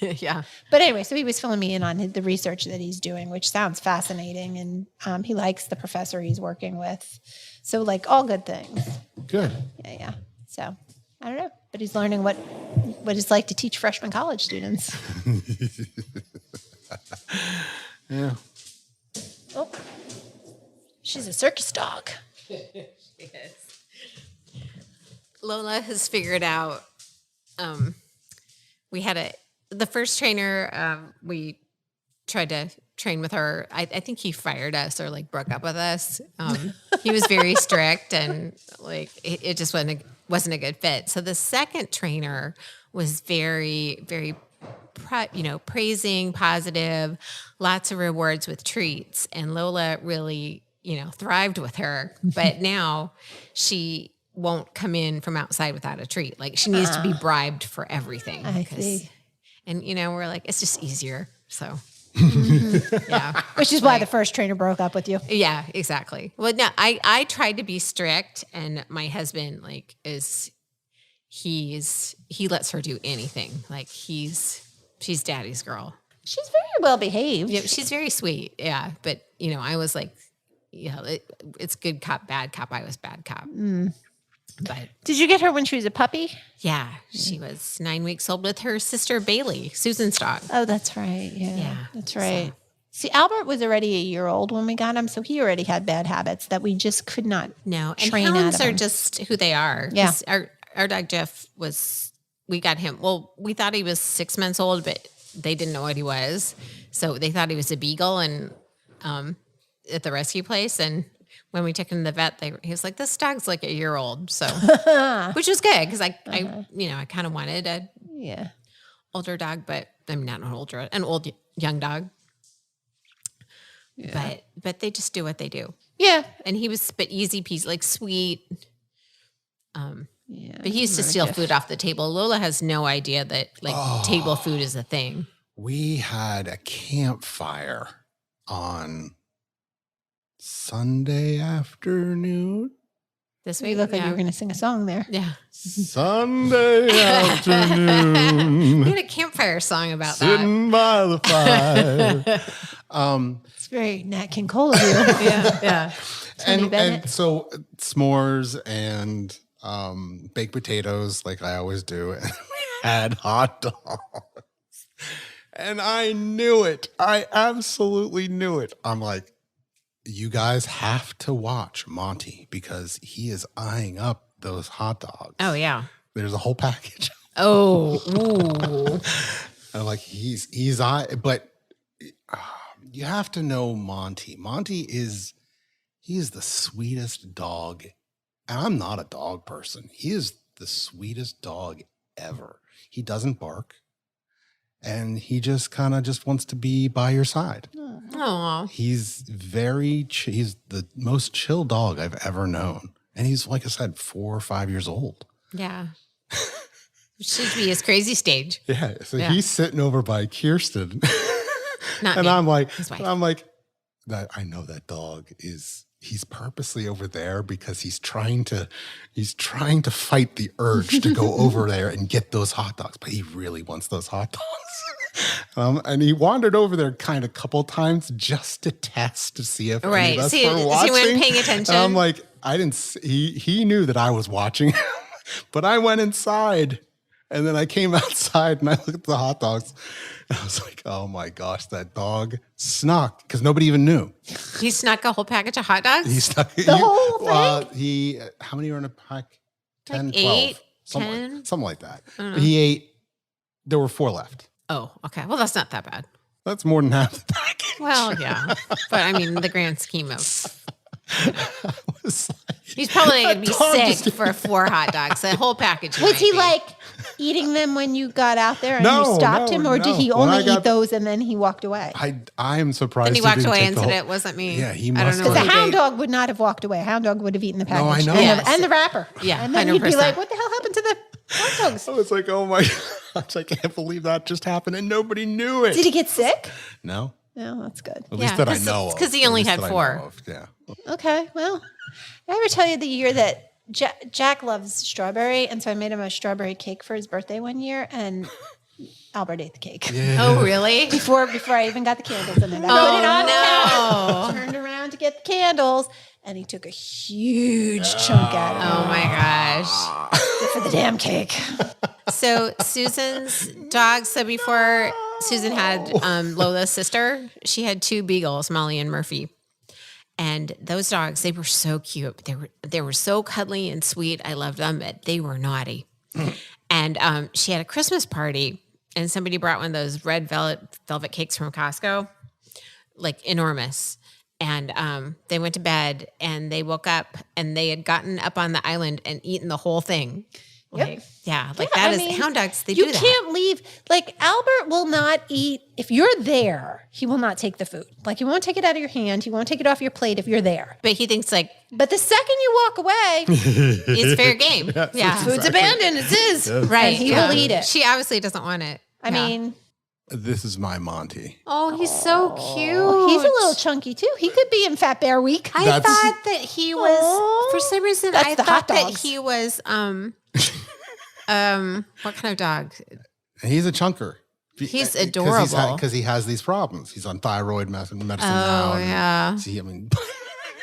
Yeah. But anyway, so he was filling me in on the research that he's doing, which sounds fascinating, and he likes the professor he's working with. So all good things. Good. Yeah. So I don't know, but he's learning what it's like to teach freshman college students. Yeah. Oh, she's a circus dog. Lola has figured out. We had the first trainer. We tried to train with her. I think he fired us or broke up with us. He was very strict and it just wasn't a good fit. So the second trainer was very, very, praising, positive, lots of rewards with treats. And Lola really, thrived with her. But now she won't come in from outside without a treat. She needs to be bribed for everything. I see. And, we're like, it's just easier. So, yeah. Which is why the first trainer broke up with you. Yeah, exactly. Well, no, I tried to be strict, and my husband, he lets her do anything. She's daddy's girl. She's very well behaved. Yeah, she's very sweet. Yeah. But, I was like, it's good cop, bad cop. I was bad cop. But Did you get her when she was a puppy? yeah, she was 9 weeks old with her sister Bailey, Susan's dog. Oh, that's right. Yeah, Yeah, that's right. See, Albert was already a year old when we got him, so he already had bad habits that we just could not No, and train out hounds of are him. just who they are. Yeah. 'Cause Our dog Jeff we got him. Well, we thought he was 6 months old, but they didn't know what he was. So they thought he was a beagle and at the rescue place. And when we took him to the vet, he was like, this dog's like a year old. So, which was good because I kind of wanted a Yeah. older dog, but I'm not an old young dog. But they just do what they do. Yeah. And he was but easy peasy, like sweet. Yeah. But he used to steal food off the table. Lola has no idea that table food is a thing. We had a campfire on Sunday afternoon. This You week, look like you were going to sing a song there. yeah. Sunday afternoon. We had a campfire song about Sitting by the fire. It's very Nat King Cole of you. that. Yeah. and so s'mores and baked potatoes, like I always do, and we had hot dogs. And I knew it. I absolutely knew it. I'm like, you guys have to watch Monty because he is eyeing up those hot dogs. Oh yeah. There's a whole package. Oh. Ooh. And I'm like, he's but you have to know Monty. Monty is the sweetest dog. And I'm not a dog person. He is the sweetest dog ever. He doesn't bark. And he just kind of just wants to be by your side. Aw. He's he's the most chill dog I've ever known. And he's, like I said, 4 or 5 years old. Yeah. Should be his crazy stage. Yeah. So he's sitting over by Kirsten. Not and me. I'm like, His wife. that I know that dog he's purposely over there because he's trying to fight the urge to go over there and get those hot dogs, but he really wants those hot dogs. And he wandered over there kind of a couple times just to test to see if any of us were watching. He wasn't paying attention. And I'm like, he knew that I was watching him, but I went inside and then I came outside and I looked at the hot dogs and I was like, oh my gosh, that dog snuck because nobody even knew. He snuck a whole package of hot dogs? He snuck The whole thing? How many were in a pack? 10, Like 12. 8, 10? Something like that. But he ate, there were 4 left. Oh, okay. Well, that's not that bad. That's more than half the package. Well, yeah. But I mean, the grand scheme of... I was like, He's probably going to be dog sick just- for 4 hot dogs. The whole package. Was might he be. like eating them when you got out there and No, you stopped no, him? Or did no. he When I only got- eat those and then he walked away? I am surprised. And he walked didn't away take and the said whole- it wasn't me. Yeah, he I don't must know have. what Because he a hound did. dog would not have walked away. A hound dog would have eaten the package. I know. And, Yes. and the wrapper. Yeah, And then he'd be 100%. like, what the hell happened to the hot dogs? I was like, oh my gosh, I can't believe that just happened and nobody knew it. Did he get sick? No, No, that's good. at least that I know of. 'cause he only At least had that I 4. know of, yeah. Okay, well, did I ever tell you the year that Jack loves strawberry? And so I made him a strawberry cake for his birthday one year, and Albert ate the cake. Oh, really? Before I even got the candles in it. I put it on the no. couch, turned around to get the candles, and he took a huge chunk out of Oh, my gosh. it for the damn cake. So Susan's dog, so before Susan had Lola's sister, she had 2 beagles, Molly and Murphy. And those dogs, they were so cute. They were so cuddly and sweet. I loved them, but they were naughty. And she had a Christmas party, and somebody brought one of those red velvet cakes from Costco, like enormous. And they went to bed, and they woke up, and they had gotten up on the island and eaten the whole thing. Yep. Like, yeah, like Yeah, that I is mean, hound dogs. They You do that. can't leave. Like, Albert will not eat. If you're there, he will not take the food. Like, he won't take it out of your hand. He won't take it off your plate if you're there. But he thinks like But the second you walk away, it's fair game. Yeah, food's abandoned. It's his. right. And he yeah. will eat it. She obviously doesn't want it. I Yeah. mean, This is my Monty. Oh, he's so cute. he's a little chunky too. He could be in Fat Bear Week. I That's- thought that he was Aw. for some reason. That's I the hot thought that dogs. he was what kind of dog? And he's a chunker. He's adorable. Because he has these problems. He's on thyroid medicine now. Oh and yeah. See, I mean,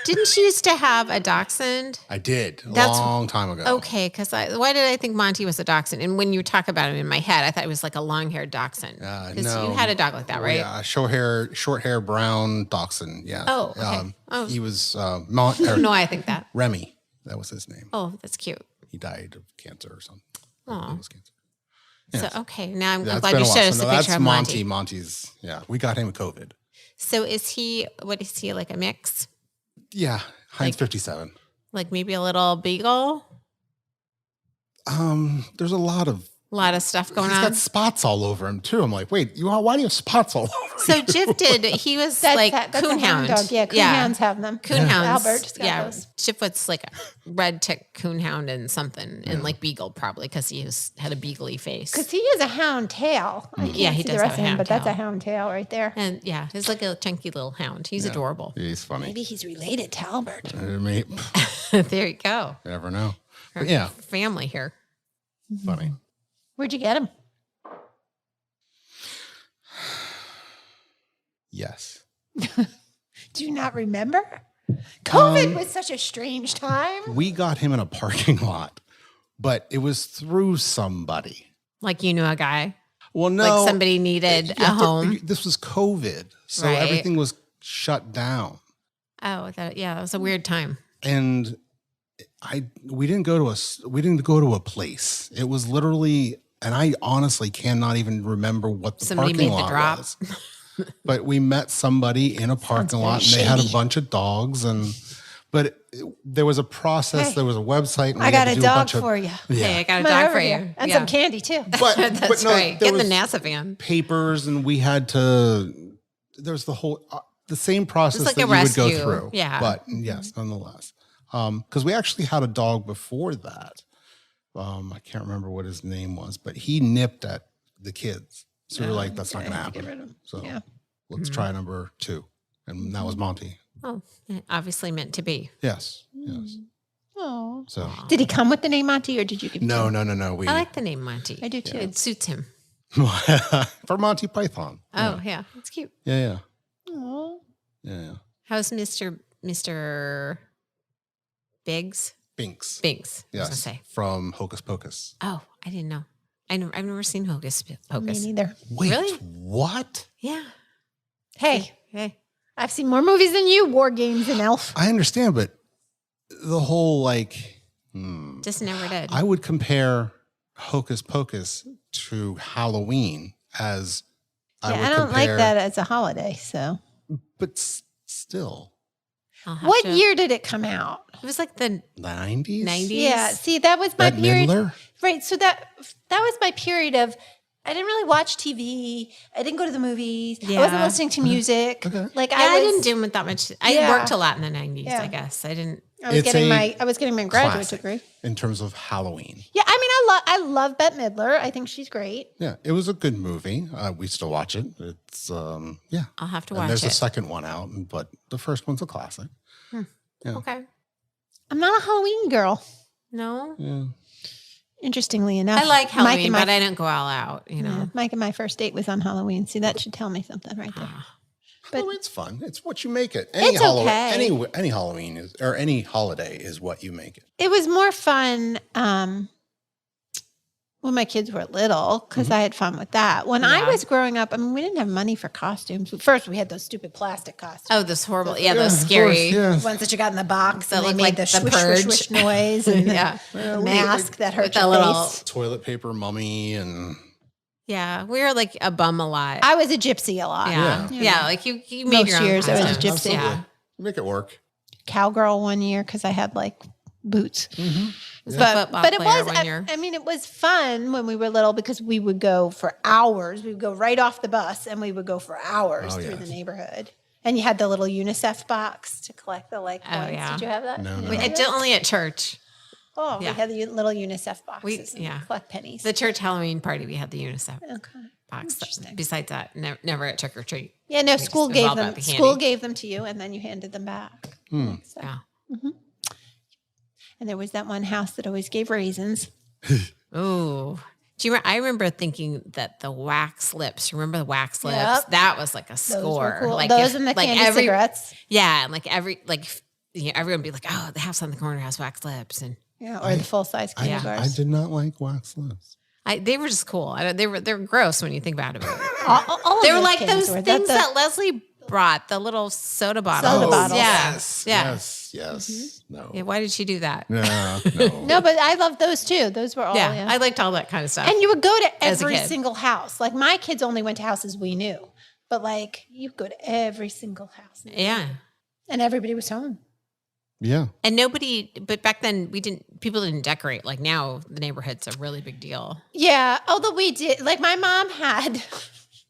Didn't she used to have a dachshund? I did a That's- long time ago. Okay, because why did I think Monty was a dachshund? And when you talk about him in my head, I thought it was like a long-haired dachshund. Because no. you had a dog like that, right? Yeah, short hair, brown dachshund. Yeah. Oh, okay. He was No, I think that. Remy. That was his name. Oh, that's cute. He died of cancer or something. Aw. It was cancer. So okay, now I'm Yeah, it's glad been you a while. showed us So a no, picture that's of Monty. Monty's. Yeah, we got him COVID. So is he? What is he like? A mix? Yeah, Heinz Like- 57. Like maybe a little beagle? There's a lot of A lot of stuff going he's on. got spots all over him too. I'm like, wait, why do you have spots all over So Jif he was like that's a coonhound. dog. Yeah, coonhounds have them. Coonhounds. Albert's got Yeah. those. Jif like a red tick coonhound and something, and like beagle probably because had a beagly face. Because he has a hound tail. I can't Yeah, he see does the rest have a of him, hound but that's a tail. hound tail right there. And yeah, he's like a chunky little hound. He's adorable. He's funny. Maybe he's related to Albert. There you go. Never know. But yeah, Family here. funny. Where'd you get him? Yes. Do you not remember? COVID was such a strange time. We got him in a parking lot, but it was through somebody. Like you knew a guy. Well, no. Like somebody needed a home. This was COVID, so Right. everything was shut down. Oh, that was a weird time. And we didn't go to a place. It was literally, and I honestly cannot even remember what the Somebody parking made the lot drop. was. But we met somebody in a parking lot, and they had a bunch of dogs, but there was a process. Hey, There was a website. And I we had got to a do dog bunch of, for you. Yeah. Hey, I got a Come on dog over for here. you. And Yeah. some candy too. But That's no, right. there Get the was NASA van. papers, and we had to. There's the whole the same process like that a you would go rescue. through. Yeah. But yes, nonetheless, because we actually had a dog before that. I can't remember what his name was, but he nipped at the kids. So we were like, that's not going to happen. Get rid of him. So Yeah. let's try number 2. And that was Monty. Oh, obviously meant to be. Yes. Yes. Oh. So Did he come with the name Monty, or did you give him? no. We I like the name Monty. I do too. It suits him. for Monty Python. Oh, yeah. It's cute. Yeah. Oh. Yeah. How's Mr. Biggs? Binks. Binks. I was Yes. gonna say. From Hocus Pocus. Oh, I didn't know. I've never seen Hocus Me Pocus. neither. Wait, Really? what? Yeah. Hey, Hey. I've seen more movies than you. War Games and Elf. I understand, but the whole Just never did. I would compare Hocus Pocus to Halloween as Yeah, would I don't like compare- that as a holiday. So, But still, I'll have what to- year did it come out? It was like the 90s? 90s. Yeah, see, that was my Bette period. Midler? Right. So that was my period of I didn't really watch TV. I didn't go to the movies. I wasn't Yeah. listening to music. Okay. Like Yeah, I I was, didn't do it that much. I Yeah. worked a lot in the 90s, Yeah. I guess. I didn't. I was It's getting a my graduate classic degree. in terms of Halloween. Yeah, I mean, I love Bette Midler. I think she's great. Yeah, it was a good movie. We still watch it. It's yeah. I'll have to And watch there's it. a second one out, but the first one's a classic. Yeah. Okay. I'm not a Halloween girl. No. Yeah. Interestingly enough, I like Halloween, Mike and my, but I didn't go all out, you know. yeah, Mike and my first date was on Halloween. See, that should tell me something right there. But- Well, it's fun. It's what you make it. It's okay. Any Halloween is, or any holiday is what you make it. It was more fun when my kids were little because I had fun with that. When I Yeah. was growing up, I mean, we didn't have money for costumes. First, we had those stupid plastic costumes. Oh, this horrible. The- Yeah, those of scary. course, yeah. The ones that you got in the box That and they look made like the the swish, Purge. swish, swish noise and Yeah. the mask that hurt With your the little- face. Toilet paper mummy and Yeah. We were like a bum a lot. I was a gypsy a lot. yeah. Yeah. Yeah. Like you made Most your own years I was a costumes. gypsy. Yeah. make it work. Cowgirl one year because I had like boots. Was a football But it player was, one year. I mean, it was fun when we were little because we would go for hours. We would go right off the bus and we would go for hours Oh, through yes. the neighborhood. And you had the little UNICEF box to collect the like Oh, points. yeah. Did you have that? No, no. We- it's only at church. Oh, Yeah. we had the little UNICEF boxes. and yeah. collect pennies. The church Halloween party, we had the UNICEF Okay. box. Interesting. Besides that, never at trick or treat. Yeah, no, just- school it was gave all them. about the School candy. gave them to you, and then you handed them back. So- Yeah. And there was that one house that always gave raisins. Ooh. Do you remember? I remember thinking that the wax lips. Remember the wax lips? Yep. That was like a Those score. were cool. Like Those if- and the like candy every, cigarettes. Yeah, and like everyone would be like, oh, the house on the corner has wax lips, and Yeah, or the full size candy I bars. did not like wax lips. they were just cool. They were gross when you think about it. All of They were those like candies those were. things that Leslie brought, the little soda bottles. Soda bottles. Yeah, Yes. yeah. Yes. No. Yeah, why did she do that? No. No, but I loved those too. Those were all. Yeah, Yeah. I liked all that kind of stuff. And you would go to As a every kid. single house. Like my kids only went to houses we knew, but like you go to every single house, yeah. and everybody was home. Yeah. And but back then people didn't decorate. Like now the neighborhood's a really big deal. Yeah, although we did. Like my mom had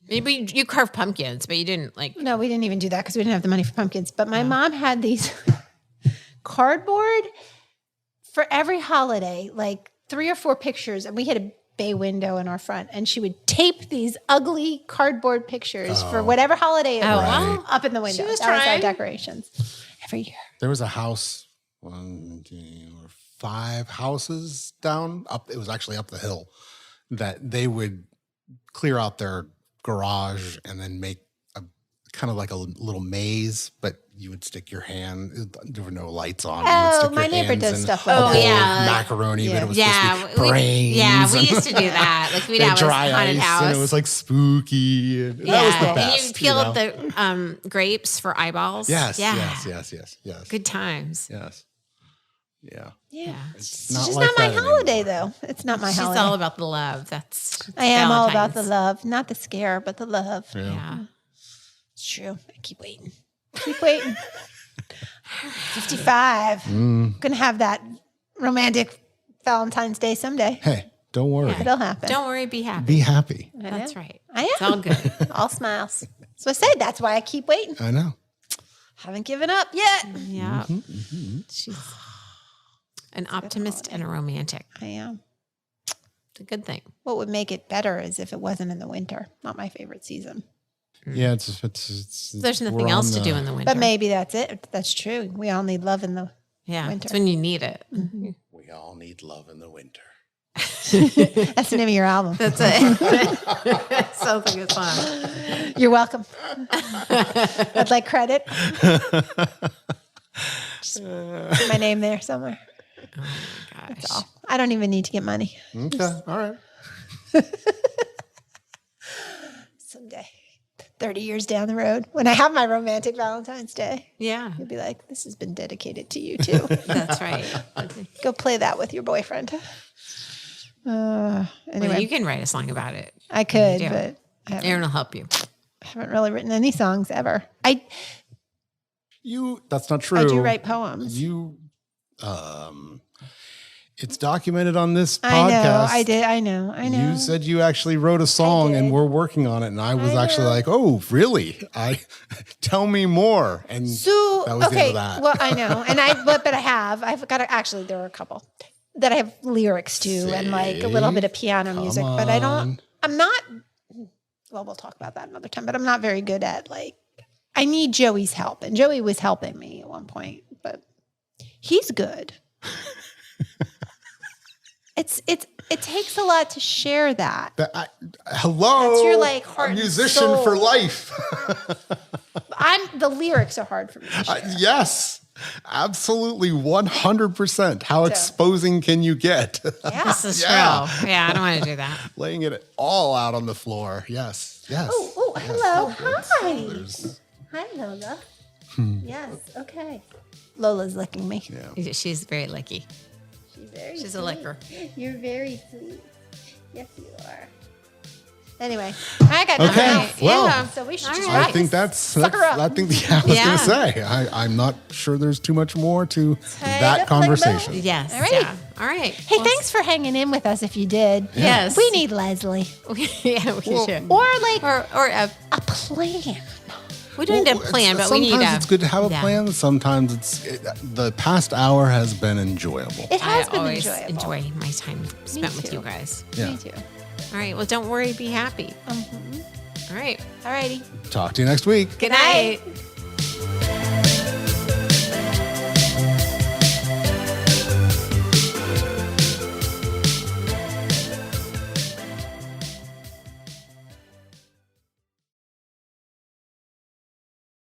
Maybe you carved pumpkins, but you didn't like. No, we didn't even do that because we didn't have the money for pumpkins. But my mom had these cardboard for every holiday, like 3 or 4 pictures, and we had a bay window in our front, and she would tape these ugly cardboard pictures for whatever holiday it was right. up in the window. She was that was our trying. decorations every year. There was a house, 5 houses down up. It was actually up the hill that they would clear out their garage and then make a kind of like a little maze, but you would stick your hand. There were no lights on. You would stick my your neighbor hands does in stuff a like bowl that. of Yeah. macaroni, but it was Yeah, supposed to be brains. we used to do that. Like we'd and have a dry haunted ice, house. and it was like spooky. And yeah, that was the and best. you peeled know? the grapes for eyeballs. Yes, yeah. yes. Good times. Yes. Yeah. Yeah. It's It's just like not my that holiday, anymore. though. It's not my She's holiday. all about the love. That's I am all about the Valentine's. love, not the scare, but the love. Yeah. It's true. I keep waiting. Keep waiting. 55. Gonna have that romantic Valentine's Day someday. Hey, don't worry. It'll happen. Don't worry, be happy. Be happy. I That's know. right. I am. It's all good. All smiles. So I said that's why I keep waiting. I know. Haven't given up yet. Yeah. She's an optimist and a romantic. I am. It's a good thing. What would make it better is if it wasn't in the winter. Not my favorite season. Yeah, it's There's we're nothing on else to do in the winter. But maybe that's it. That's true. We all need love in the yeah, winter. it's when you need it. We all need love in the winter. That's the name of your album. That's it. Sounds like a song. You're welcome. I'd like credit. Just put my name there somewhere. Oh my gosh. That's all. I don't even need to get money. Okay, all right. Someday, 30 years down the road, when I have my romantic Valentine's Day, Yeah, you'll be like, this has been dedicated to you too. that's right. Go play that with your boyfriend. Anyway, Well, you can write a song about it. I could, do. but I Aaron will help you. haven't really written any songs ever. That's not true. I do write poems. It's documented on this podcast. I know. I did. I know. You said you actually wrote a song and did. we're working on it. And I was actually like, oh, really? Tell me more. And So that was the okay, end of that. well, I know, and but I've got actually there are a couple that I have lyrics to and like a little bit of piano music, but I don't. I'm not. Well, we'll talk about that another time. But I'm not very good at like. I need Joey's help, and Joey was helping me at one point, but he's good. It takes a lot to share that. Hello. That's your, like, heart a and musician soul. for life. The lyrics are hard for me to share. Yes, absolutely. 100%. How exposing can you get? Yeah. This is Yeah. true. Yeah, I don't want to do that. Laying it all out on the floor. Yes. Oh, hello. Hi. Hi, Lola. Yes. Okay. Lola's licking me. Yeah. She's very licky. She's a licker. You're very sweet. Yes, you are. Anyway, I got nothing Okay, else. well, Yeah, so we should just I write. think that's Suck her up. I think I was Yeah. going to say. I'm not sure there's too much more to Tied that up like a bow. conversation. Yes. All right. Yeah. All right. Hey, thanks for hanging in with us if you did. Yes. We need Leslie. Yeah, we should. Or like Or a a plan. we don't need a plan, but we need Sometimes a. it's good to have a yeah. plan. Sometimes the past hour has been enjoyable. It has I been always enjoyable. enjoy my time spent with too. you guys. Yeah. Me too. All right. Well, don't worry. Be happy. All right. Alrighty. Talk to you next week. Good night. night.